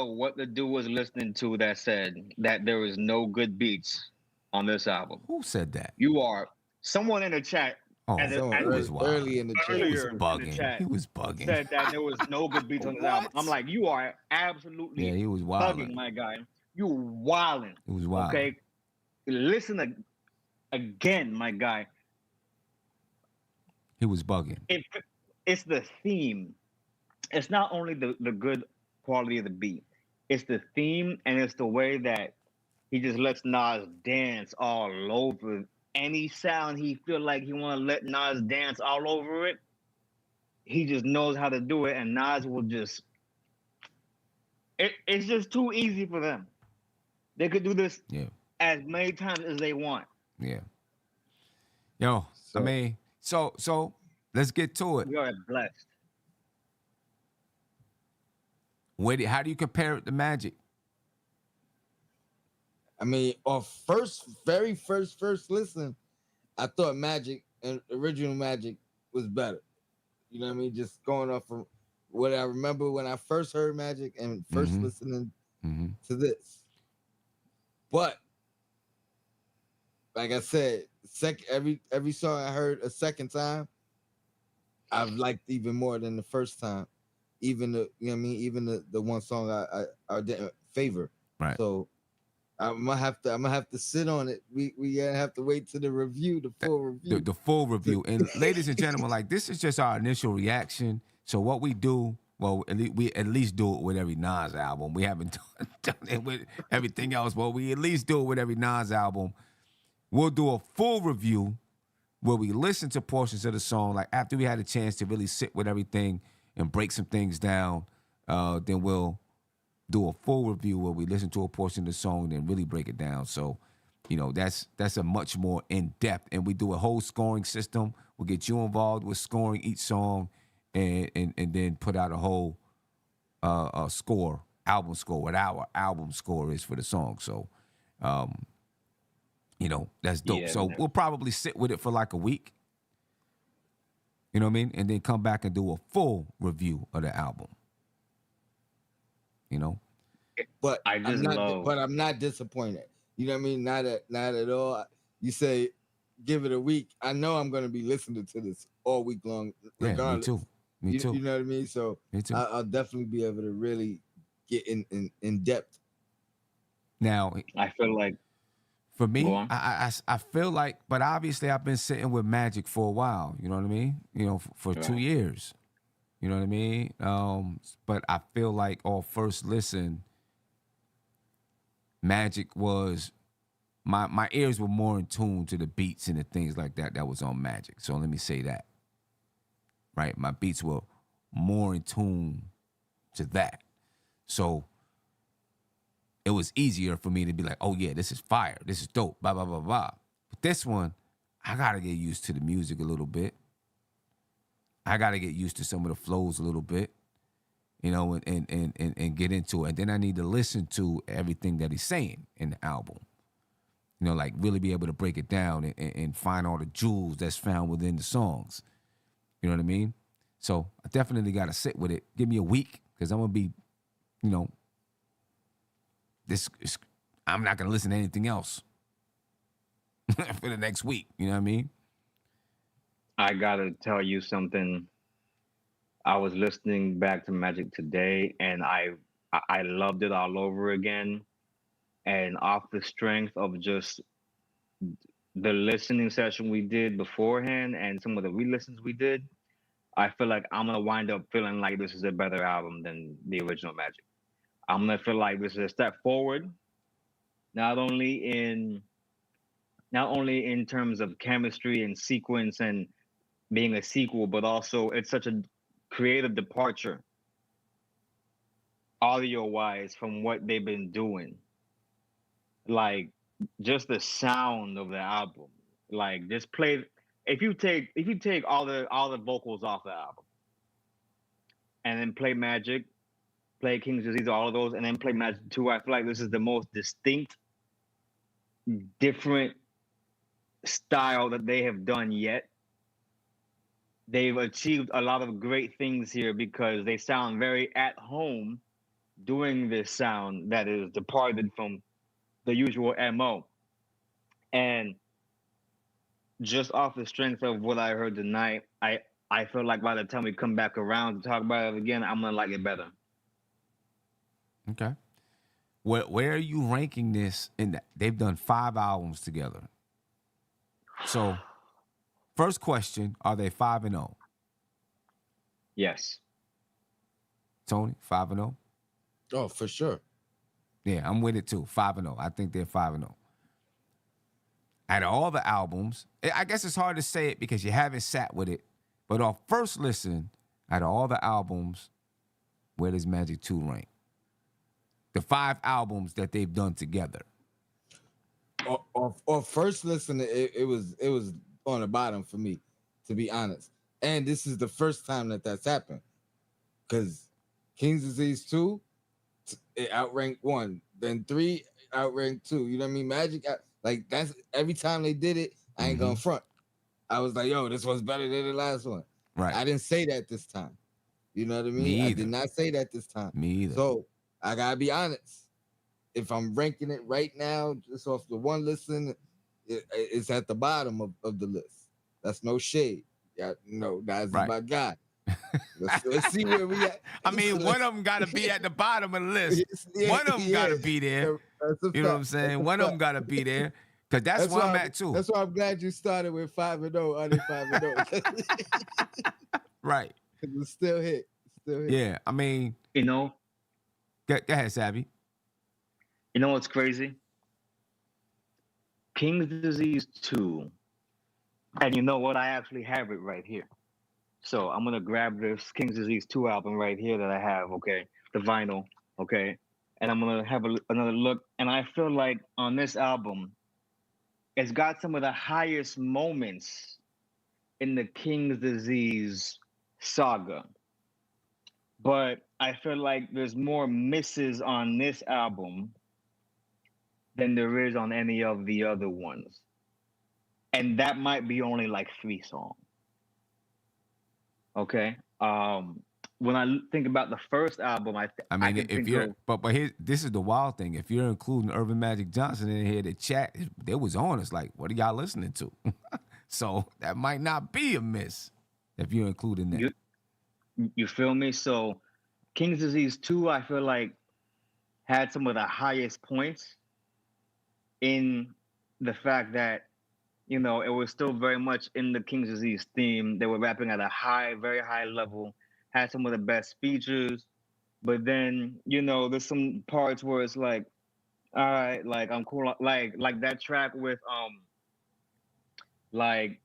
what the dude was listening to that said that there was no good beats on this album. Who said that? You are someone in the chat Oh, And it- Someone and he was wild. early in the He chat. was earlier in the bugging. chat He was bugging. said that there was no good beats on this album. I'm like, you are absolutely Yeah, he was bugging, wild. my guy. You wilding. He was wild. Okay, listen again, my guy. He was bugging. It's the theme. It's not only the good quality of the beat. It's the theme, and it's the way that he just lets Nas dance all over any sound he feel like he want to let Nas dance all over it. He just knows how to do it, and Nas will just. It's just too easy for them. They could do this Yeah. as many times as they want. Yeah. Yo, I mean, so let's get to it. We are blessed. How do you compare it to Magic? I mean, off very first listen, I thought Magic and original Magic was better. You know what I mean? Just going off from what I remember when I first heard Magic and 1st listening to this. But like I said, every song I heard a second time, I've liked even more than the first time. Even the even the one song I didn't favor. Right. So I'm gonna have to sit on it. We gonna have to wait to the review, the full review. The full review. And ladies and gentlemen, like, this is just our initial reaction. So what we do Well, we at least do it with every Nas album. We haven't done it with everything else, but we at least do it with every Nas album. We'll do a full review where we listen to portions of the song. Like after we had a chance to really sit with everything and break some things down, then we'll do a full review where we listen to a portion of the song and then really break it down. So, that's a much more in-depth. And we do a whole scoring system. We'll get you involved with scoring each song and then put out a whole score, album score, what our album score is for the song. So, that's dope. Yeah, So man. we'll probably sit with it for like a week. You know what I mean? And then come back and do a full review of the album. But I just love. But I'm not disappointed. You know what I mean? Not at all. You say give it a week. I know I'm going to be listening to this all week long, regardless. Yeah, me too. You know what I mean? So Me too. I'll definitely be able to really get in depth. Now, I feel like for me, Go on. I feel like, but obviously I've been sitting with Magic for a while. You know what I mean? For 2 Right. years. You know what I mean? But I feel like on first listen, Magic was my ears were more in tune to the beats and the things like that was on Magic. So let me say that. Right? My beats were more in tune to that. So it was easier for me to be like, oh yeah, this is fire. This is dope. Blah, blah, blah, blah. But this one, I gotta get used to the music a little bit. I gotta get used to some of the flows a little bit, and get into it. And then I need to listen to everything that he's saying in the album. Like really be able to break it down and find all the jewels that's found within the songs. You know what I mean? So I definitely gotta sit with it. Give me a week, because I'm gonna be, I'm not gonna listen to anything else for the next week. You know what I mean? I gotta tell you something. I was listening back to Magic today, and I loved it all over again. And off the strength of just the listening session we did beforehand and some of the re-listens we did, I feel like I'm gonna wind up feeling like this is a better album than the original Magic. I'm gonna feel like this is a step forward, not only in terms of chemistry and sequence and being a sequel, but also it's such a creative departure, audio-wise, from what they've been doing. Like just the sound of the album. Like just play. If you take all the vocals off the album, and then play Magic, play King's Disease, all of those, and then play Magic 2, I feel like this is the most distinct, different style that they have done yet. They've achieved a lot of great things here because they sound very at home doing this sound that is departed from the usual MO. And just off the strength of what I heard tonight, I feel like by the time we come back around to talk about it again, I'm gonna like it better. Okay. Where are you ranking this in that? They've done 5 albums together. So, first question, are they 5-0? Yes. Tony, 5-0? Oh, for sure. Yeah, I'm with it too. 5-0. I think they're 5-0. Out of all the albums, I guess it's hard to say it because you haven't sat with it, but on first listen, out of all the albums, where does Magic 2 rank? The 5 albums that they've done together. Or first listen, it was on the bottom for me, to be honest. And this is the first time that's happened, because King's Disease 2, it outranked 1, then 3 outranked 2. You know what I mean? Magic, like that's every time they did it, I ain't gonna front. I was like, yo, this one's better than the last one. Right. I didn't say that this time. You know what I mean? Me I either. did not say that this time. Me either. So I gotta be honest. If I'm ranking it right now, just off the one listen, it's at the bottom of the list. That's no shade. Yeah, no, that's Right. my guy. Let's see where we at. I mean, one of them got to be at the bottom of the list. Yeah, One of them got to be there. That's a You know what I'm fact. saying? That's a One of them fact. got to be there. Because that's where I'm at too. That's why I'm glad you started with 5-0, under 5-0. Right. Because it's still hit. Still here. Yeah, I mean, You know, go ahead, Savvy. you know what's crazy? King's Disease 2. And you know what? I actually have it right here. So I'm gonna grab this King's Disease 2 album right here that I have, okay? The vinyl, okay? And I'm gonna have another look. And I feel like on this album, it's got some of the highest moments in the King's Disease saga. But I feel like there's more misses on this album than there is on any of the other ones. And that might be only like 3 songs. Okay. When I think about the first album, I I mean, can if think you're, of but here, this is the wild thing. If you're including Urban Magic Johnson in here, the chat, they was on us like, what are y'all listening to? So that might not be a miss if you're including that. you feel me? So King's Disease 2, I feel like had some of the highest points in the fact that, you know, it was still very much in the King's Disease theme. They were rapping at a high, very high level, had some of the best features. But then, you know, there's some parts where it's like, all right, like I'm cool, like that track with like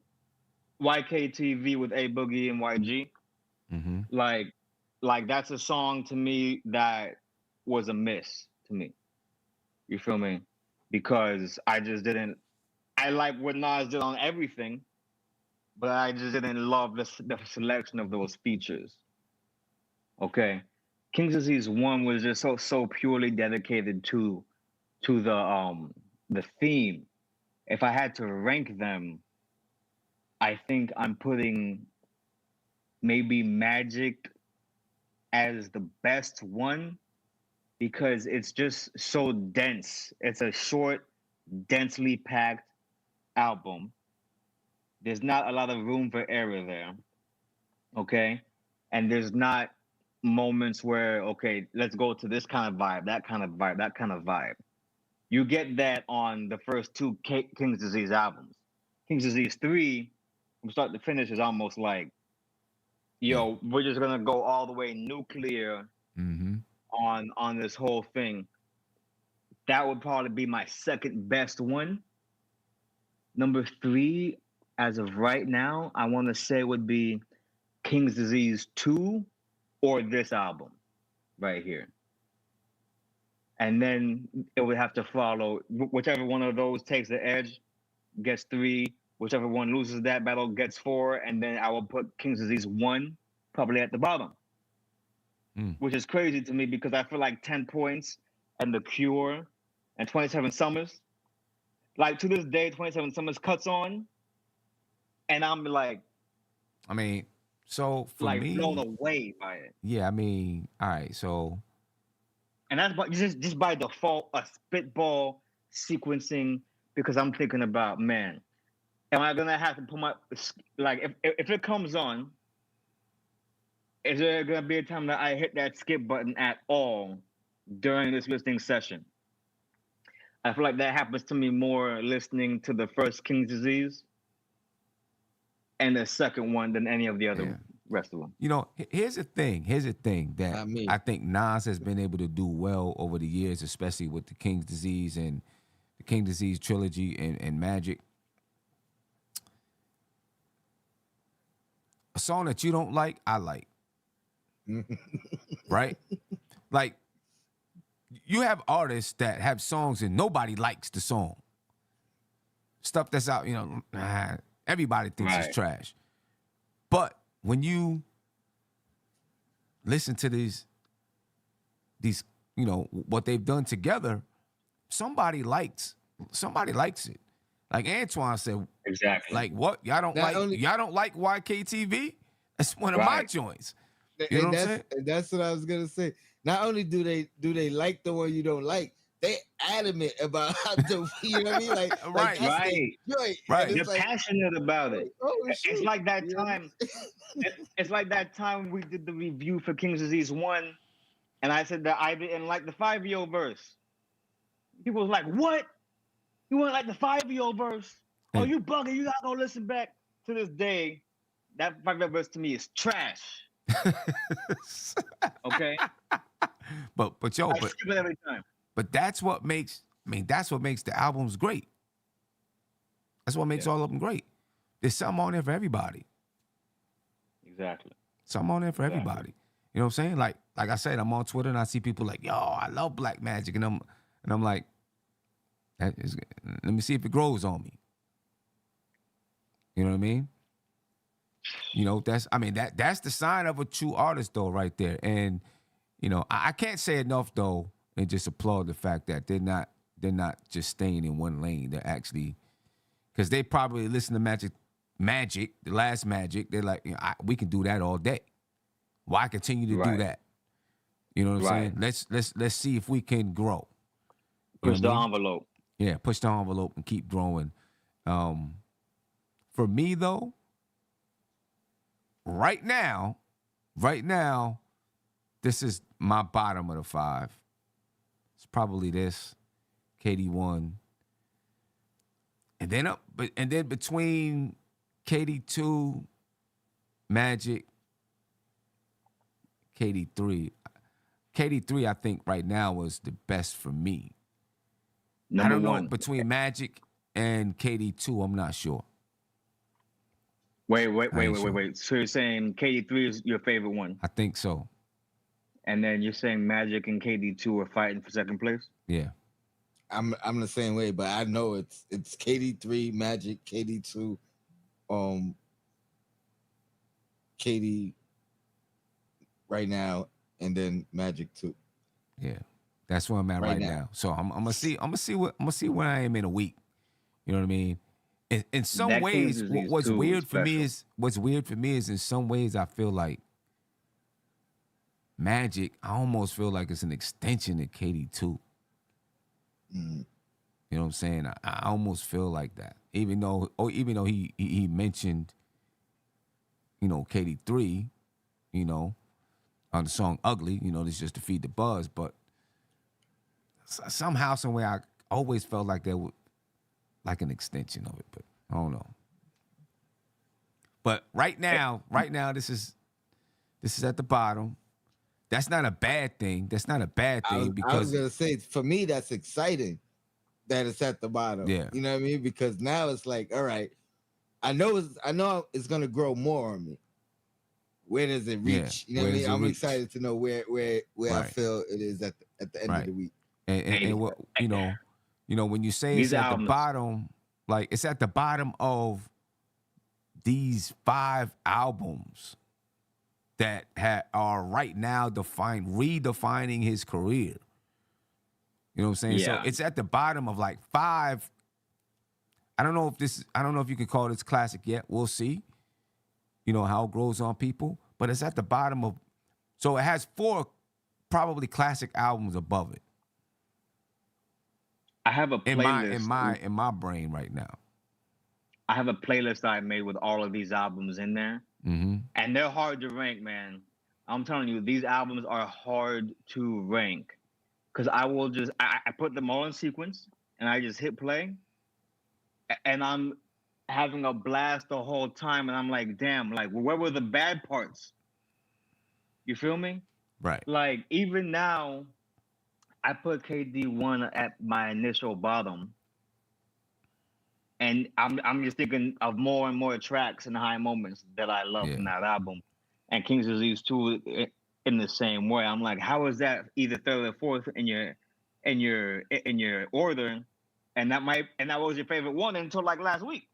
YKTV with A Boogie and YG. Mm-hmm. Like that's a song to me that was a miss to me. You feel me? Because I just didn't. I like what Nas did on everything, but I just didn't love the selection of those features. Okay, King's Disease 1 was just so purely dedicated to the theme. If I had to rank them, I think I'm putting maybe Magic as the best one because it's just so dense. It's a short, densely packed album. There's not a lot of room for error there. Okay. And there's not moments where, okay, let's go to this kind of vibe, that kind of vibe, that kind of vibe. You get that on the first 2 King's Disease albums. King's Disease 3, from start to finish, is almost like, yo, we're just gonna go all the way nuclear Mm-hmm. on this whole thing. That would probably be my second best one. Number 3, as of right now, I want to say would be King's Disease 2 or this album right here. And then it would have to follow whichever one of those takes the edge, gets 3. Whichever one loses that battle gets 4. And then I will put King's Disease 1 probably at the bottom, which is crazy to me because I feel like 10 Points and The Cure and 27 Summers, like to this day, 27 Summers cuts on. And I'm like, I mean, so for like me, blown away by it. yeah, I mean, all right, so And that's just by default a spitball sequencing because I'm thinking about, man, am I gonna have to put my like if it comes on, is there gonna be a time that I hit that skip button at all during this listening session? I feel like that happens to me more listening to the first King's Disease and the second one than any of the other rest of them. you know, here's the thing. Here's the thing that Not me. I think Nas has been able to do well over the years, especially with the King's Disease and the King Disease trilogy and Magic. A song that you don't like, I like. Right? Like, you have artists that have songs and nobody likes the song. Stuff that's out, you know, everybody thinks it's trash. But when you listen to these, you know, what they've done together, somebody likes it. Like Antoine said, Exactly. like what? Y'all don't like YKTV? That's one of my joints. You know what I'm saying? That's what I was gonna say. Not only do they like the one you don't like, they adamant about how dope. You know what I mean? Like Right. They're passionate about it. It's like that time. It's like that time we did the review for King's Disease 1, and I said that I didn't like the 5-year verse. People was like, "What? You want like the 5-year verse? Oh, you bugging? You gotta go listen back." To this day, that 5-year verse to me is trash. Okay, but yo, I skip it every time. but that's what makes. I mean, that's what makes the albums great. That's what makes Yeah. all of them great. There's something on there for everybody. Exactly. Something on there for Exactly. everybody. You know what I'm saying? Like I said, I'm on Twitter and I see people like, yo, I love Black Magic, and I'm like, let me see if it grows on me. You know what I mean? You know, that's the sign of a true artist though, right there. And you know, I can't say enough though, and just applaud the fact that they're not just staying in one lane. They're actually, because they probably listen to Magic, the last Magic. They're like, we can do that all day. Why continue to do Right. that? You know what I'm Right. saying? Let's see if we can grow. You know Push what the I mean? envelope. Yeah, push the envelope and keep growing. For me though, right now, this is my bottom of the 5. It's probably this, KD1, and then between KD2, Magic, KD3. KD3, I think right now was the best for me. I Number don't know one. between Magic and KD2. I'm not sure. Wait. I ain't sure. So you're saying KD3 is your favorite one, I think so. and then you're saying Magic and KD2 are fighting for second place? Yeah. I'm the same way, but I know it's KD3, Magic, KD2, KD right now, and then Magic 2. Yeah. That's where I'm at right now. So I'm gonna see where I am in a week. You know what I mean? In some That ways, King's Disease what's 2 was weird for me special. is in some ways I feel like Magic. I almost feel like it's an extension of KD2. Mm. You know what I'm saying? I almost feel like that, even though he mentioned, you know, KD3, you know, on the song "Ugly," you know, this just to feed the buzz, but somehow, some way, I always felt like there was like an extension of it, but I don't know. But right now, this is at the bottom. That's not a bad thing. That's not a bad I thing was because gonna say, for me, that's exciting that it's at the bottom. Yeah. You know what I mean? Because now it's like, all right, I know it's gonna grow more on me. Where does it Yeah, reach? You know where what I does mean? it I'm reach? excited to know where I Right. feel it is at the end of Right. the week. And what you know when you say These it's at the albums- bottom, like it's at the bottom of these 5 albums that are right now redefining his career. You know what I'm saying? So Yeah. it's at the bottom of like 5. I don't know if you can call this classic yet. We'll see. You know how it grows on people, but it's at the bottom of. So it has 4 probably classic albums above it I have a playlist. in my brain right now. I have a playlist I made with all of these albums in there, Mm-hmm. and they're hard to rank, man. I'm telling you, these albums are hard to rank because I put them all in sequence and I just hit play, and I'm having a blast the whole time, and I'm like, damn, like where were the bad parts? You feel me? Right. Like even now, I put KD1 at my initial bottom. And I'm just thinking of more and more tracks and high moments that I love Yeah. from that album. And King's Disease 2 in the same way. I'm like, how is that either third or fourth in your order? And that was your favorite one until like last week.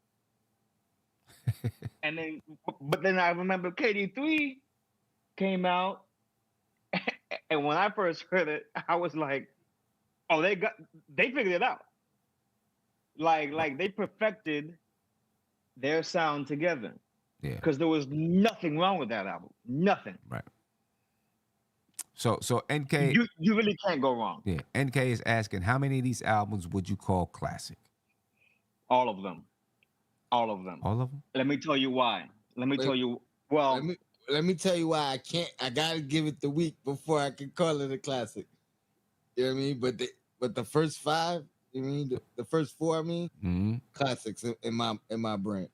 But then I remember KD3 came out, and when I first heard it, I was like, oh, they figured it out. Like they perfected their sound together. Yeah. Because there was nothing wrong with that album. Nothing. Right. So NK, You really can't go wrong. yeah, NK is asking how many of these albums would you call classic? All of them. All of them. All of them? Let me tell you why. Let me Wait, tell you. Well, Let me tell you why I can't. I gotta give it the week before I can call it a classic. You know what I mean? But the first 5, you mean the first 4, I mean, Mm-hmm. classics in my brain.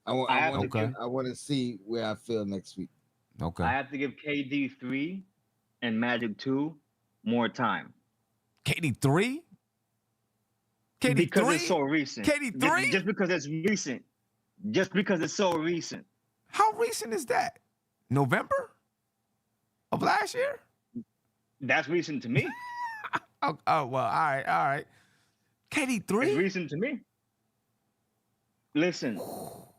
I I have want Okay. I want to see where I feel next week. Okay. I have to give KD 3 and Magic 2 more time KD 3? KD because it's 3? so recent. KD 3? Just because it's recent. Just because it's so recent. How recent is that? November of last year? That's recent to me. Oh, well, all right. KD It's 3? recent to me. Listen,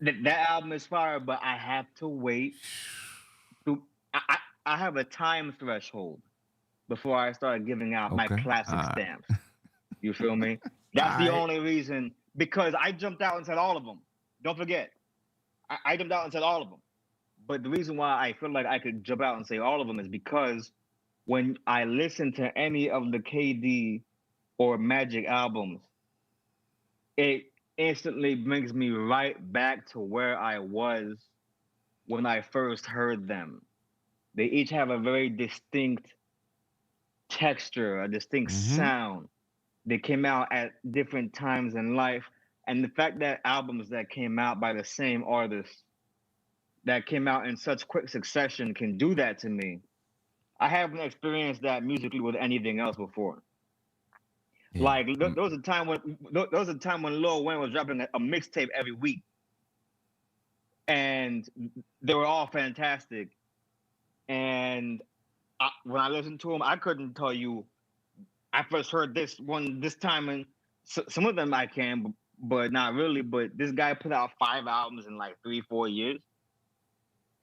that album is fire, but I have to wait. I have a time threshold before I start giving out my Okay. classic All right. stamps. You feel me? That's the All right. only reason, because I jumped out and said all of them. Don't forget, I jumped out and said all of them. But the reason why I feel like I could jump out and say all of them is because when I listen to any of the KD or Magic albums, it instantly brings me right back to where I was when I first heard them. They each have a very distinct texture, a distinct Mm-hmm. sound. They came out at different times in life. And the fact that albums that came out by the same artist that came out in such quick succession can do that to me. I haven't experienced that musically with anything else before. Yeah. Like there was a time when Lil Wayne was dropping a mixtape every week, and they were all fantastic. And when I listened to them, I couldn't tell you I first heard this time, and some of them I can, but not really. But this guy put out 5 albums in like 3-4 years,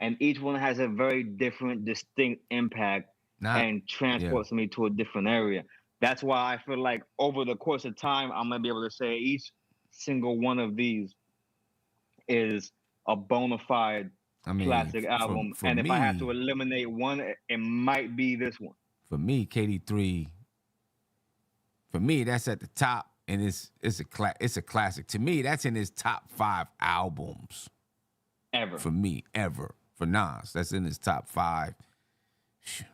and each one has a very different, distinct impact and transports me to a different area. That's why I feel like over the course of time, I'm gonna be able to say each single one of these is a bona fide classic album. And if I have to eliminate one, it might be this one. For me, KD 3. For me, that's at the top, and it's a classic. To me, that's in his top 5 albums ever. For me, ever. For Nas, that's in his top 5.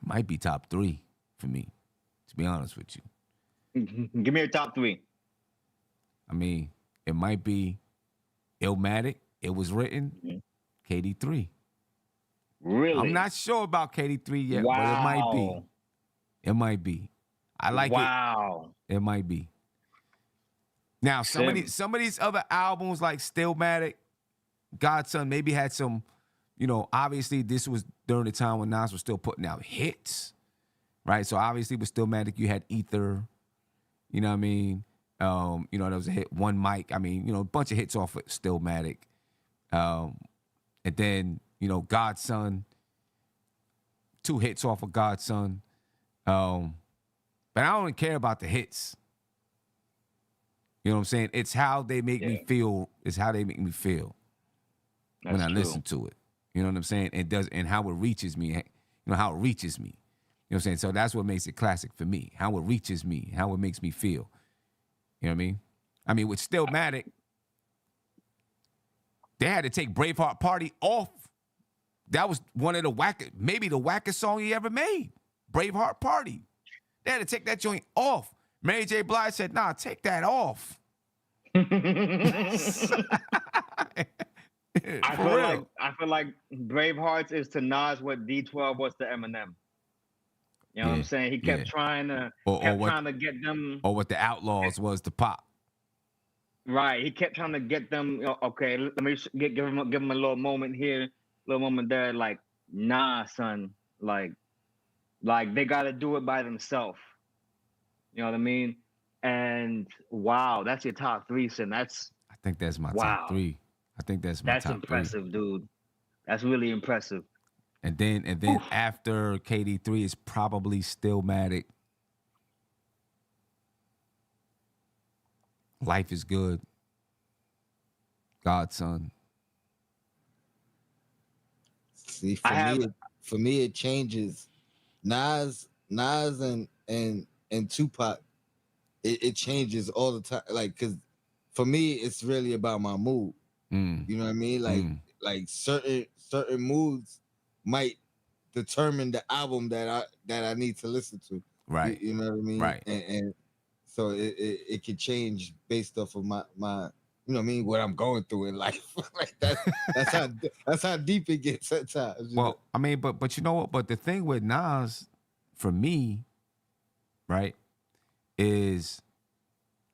Might be top 3 for me, to be honest with you. Give me your top 3. I mean, it might be Illmatic. It was written. KD 3. Really? I'm not sure about KD 3 yet, wow. but it might be. It might be. I like it. Wow. It might be. Now, some of these other albums like Stillmatic, Godson maybe had some, obviously this was during the time when Nas was still putting out hits, right? So obviously with Stillmatic, you had Ether, you know what I mean? There was a hit, One Mic. I mean, a bunch of hits off of Stillmatic. And then, Godson, 2 hits off of Godson. But I don't care about the hits. You know what I'm saying? It's how they make me feel. It's how they make me feel when I listen to it. You know what I'm saying? And how it reaches me. How it reaches me. You know what I'm saying? So that's what makes it classic for me. How it reaches me. How it makes me feel. You know what I mean? I mean, with Stillmatic, they had to take Braveheart Party off. That was one of the maybe the wackest song he ever made. Braveheart Party. They had to take that joint off. Mary J. Blige said, nah, take that off. I feel like Bravehearts is to Nas what D12 was to Eminem. You know what I'm saying? He kept trying to get them, or what the Outlaws was to Pop. Right. He kept trying to get them. Okay, let me give him a little moment here, a little moment there. Like, nah, son. Like they got to do it by themselves. You know what I mean? And wow, that's your top 3, son. I think that's my top 3. I think that's my top 3. That's impressive, dude. That's really impressive. And then after KD 3 is probably Stillmatic. Life is Good. Godson. See, for me, it changes. Nas and Tupac, it changes all the time. Like, cause for me, it's really about my mood. You know what I mean? Like certain moods might determine the album that I need to listen to. Right. You know what I mean? Right. And so it can change based off of my you know what I mean, what I'm going through in life. Like that's how deep it gets at times. You know? Well, I mean, but you know what? But the thing with Nas, for me, right, is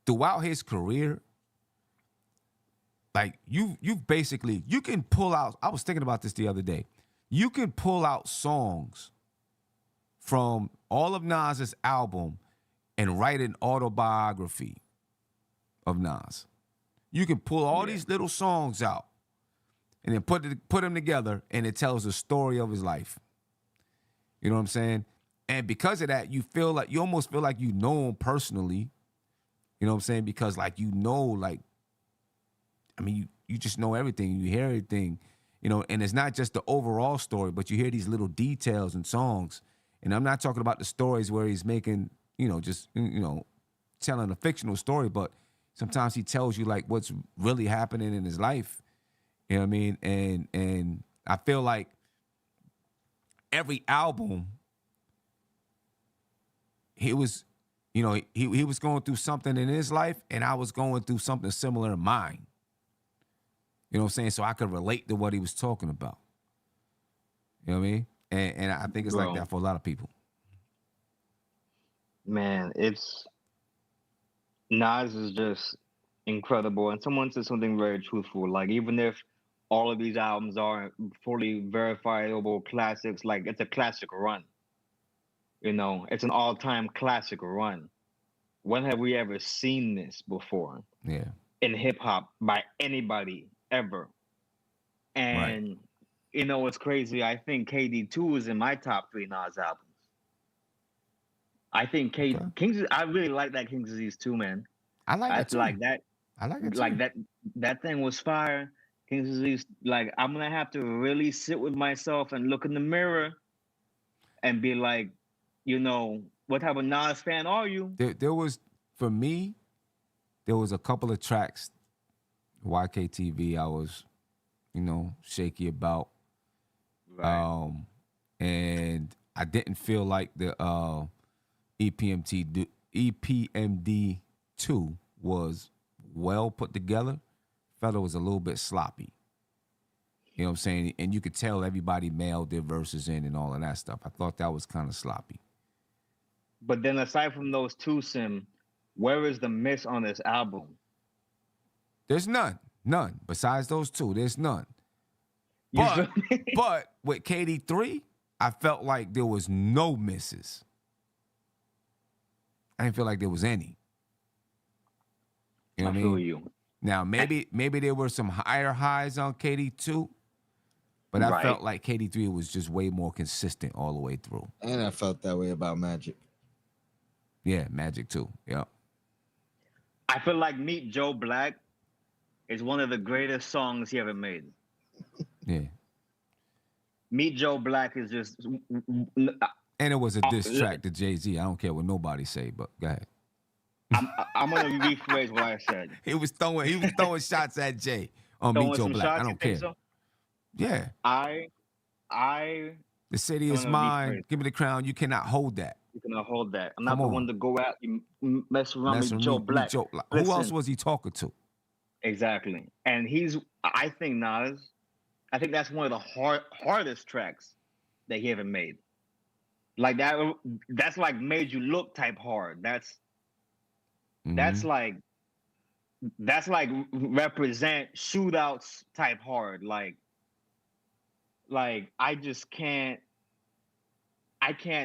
throughout his career, like you've basically, you can pull out. I was thinking about this the other day. You can pull out songs from all of Nas's album and write an autobiography of Nas. You can pull all these little songs out and then put them together, and it tells the story of his life. You know what I'm saying? And because of that, you almost feel like you know him personally. You know what I'm saying? Because like I mean, you just know everything. You hear everything, and it's not just the overall story, but you hear these little details and songs. And I'm not talking about the stories where he's making, telling a fictional story, but sometimes he tells you like what's really happening in his life. You know what I mean? And I feel like every album, he was, he was going through something in his life, and I was going through something similar in mine. You know what I'm saying? So I could relate to what he was talking about. You know what I mean? And I think it's like that for a lot of people. Man, Nas is just incredible. And someone said something very truthful. Like, even if all of these albums aren't fully verifiable classics, like, it's a classic run. It's an all-time classic run. When have we ever seen this before? Yeah. In hip-hop by anybody ever? And, it's crazy. I think KD2 is in my top 3 Nas albums. I think King's. I really like that King's Disease too, man. I like that too. Like that. I like it too. Like that thing was fire. King's Disease. Like, I'm gonna have to really sit with myself and look in the mirror and be like, what type of Nas fan are you? There was, for me, there was a couple of tracks, YKTV, I was, shaky about. Right. And I didn't feel like the EPMD 2 was well put together. Felt it was a little bit sloppy. You know what I'm saying? And you could tell everybody mailed their verses in and all of that stuff. I thought that was kind of sloppy. But then aside from those two, Sim, where is the miss on this album? There's none. None. Besides those two, there's none. You But, feel me? but with KD3, I felt like there was no misses. I didn't feel like there was any. You know what I mean? feel you. Now, maybe there were some higher highs on KD2, but I felt like KD3 was just way more consistent all the way through. And I felt that way about Magic. Yeah, Magic too. Yeah. I feel like Meet Joe Black is one of the greatest songs he ever made. Yeah. Meet Joe Black is just... And it was a diss track to Jay-Z. I don't care what nobody say, but go ahead. I'm gonna rephrase what I said. He was throwing shots at Jay on Meet Joe Black. I don't care. So? Yeah. The city is mine. Give me the crown. You cannot hold that. You cannot hold that. I'm not the one to go out and mess around with Joe Black. Who else was he talking to? Exactly. And I think Nas, I think that's one of the hardest tracks that he ever made. Like that's like Made You Look type hard. That's like represent shootouts type hard. Like I can't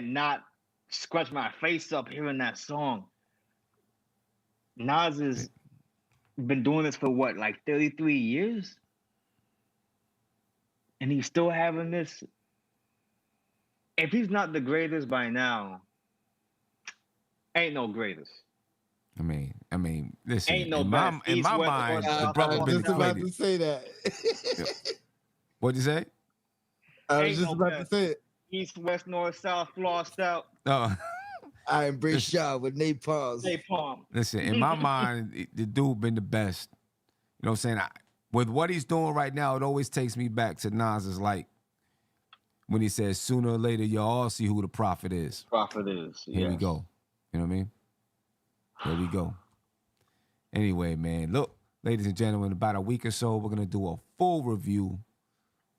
not scratch my face up hearing that song. Nas has been doing this for what, like 33 years? And he's still having this. If he's not the greatest by now, ain't no greatest. I mean, listen. Ain't no in my mind, the brother been just about deflated. to say that. What'd you say? I was just about to say it. East, west, north, south, flossed out. I embrace y'all with napalm. Listen, in my mind, the dude been the best. You know what I'm saying? With what he's doing right now, it always takes me back to Nas's like when he says, "Sooner or later, y'all all see who the prophet is." Prophet is. Here we go. You know what I mean? Here we go. Anyway, man, look ladies and gentlemen, in about a week or so, we're gonna do a full review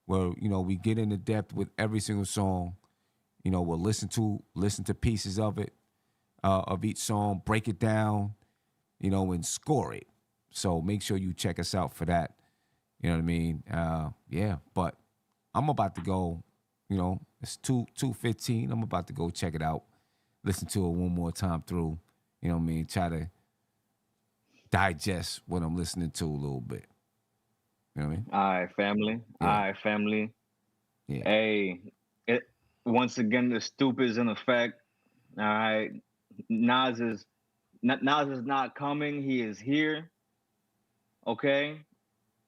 where we get into depth with every single song. We'll listen to pieces of it, of each song, break it down, and score it. So make sure you check us out for that. You know what I mean? Yeah, but I'm about to go. It's 2:15. I'm about to go check it out, listen to it one more time through. You know what I mean? Try to digest what I'm listening to a little bit. You know what I mean? All right, family. Yeah. All right, family. Yeah. Hey, once again, the stoop is in effect. All right, Nas is not coming. He is here. Okay,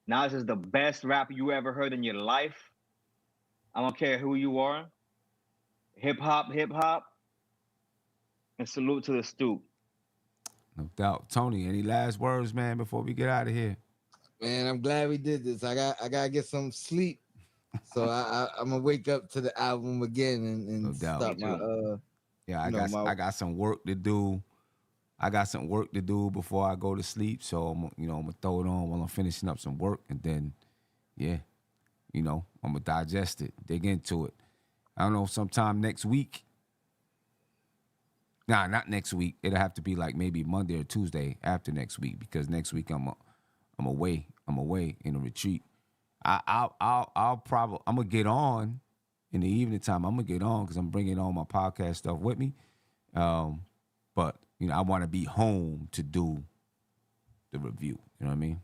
Nas is the best rapper you ever heard in your life. I don't care who you are. Hip hop, and salute to the stoop. No doubt. Tony, any last words, man, before we get out of here? Man, I'm glad we did this. I gotta get some sleep. So I'm gonna wake up to the album again and No doubt. start my Yeah, my I got some work to do. I got some work to do before I go to sleep. So I'm gonna throw it on while I'm finishing up some work, and then I'm gonna digest it, dig into it. I don't know, sometime next week. Nah, not next week. It'll have to be like maybe Monday or Tuesday after next week, because next week I'm away. I'm away in a retreat. I'll probably I'm gonna get on in the evening time. I'm gonna get on because I'm bringing all my podcast stuff with me. But I want to be home to do the review. You know what I mean?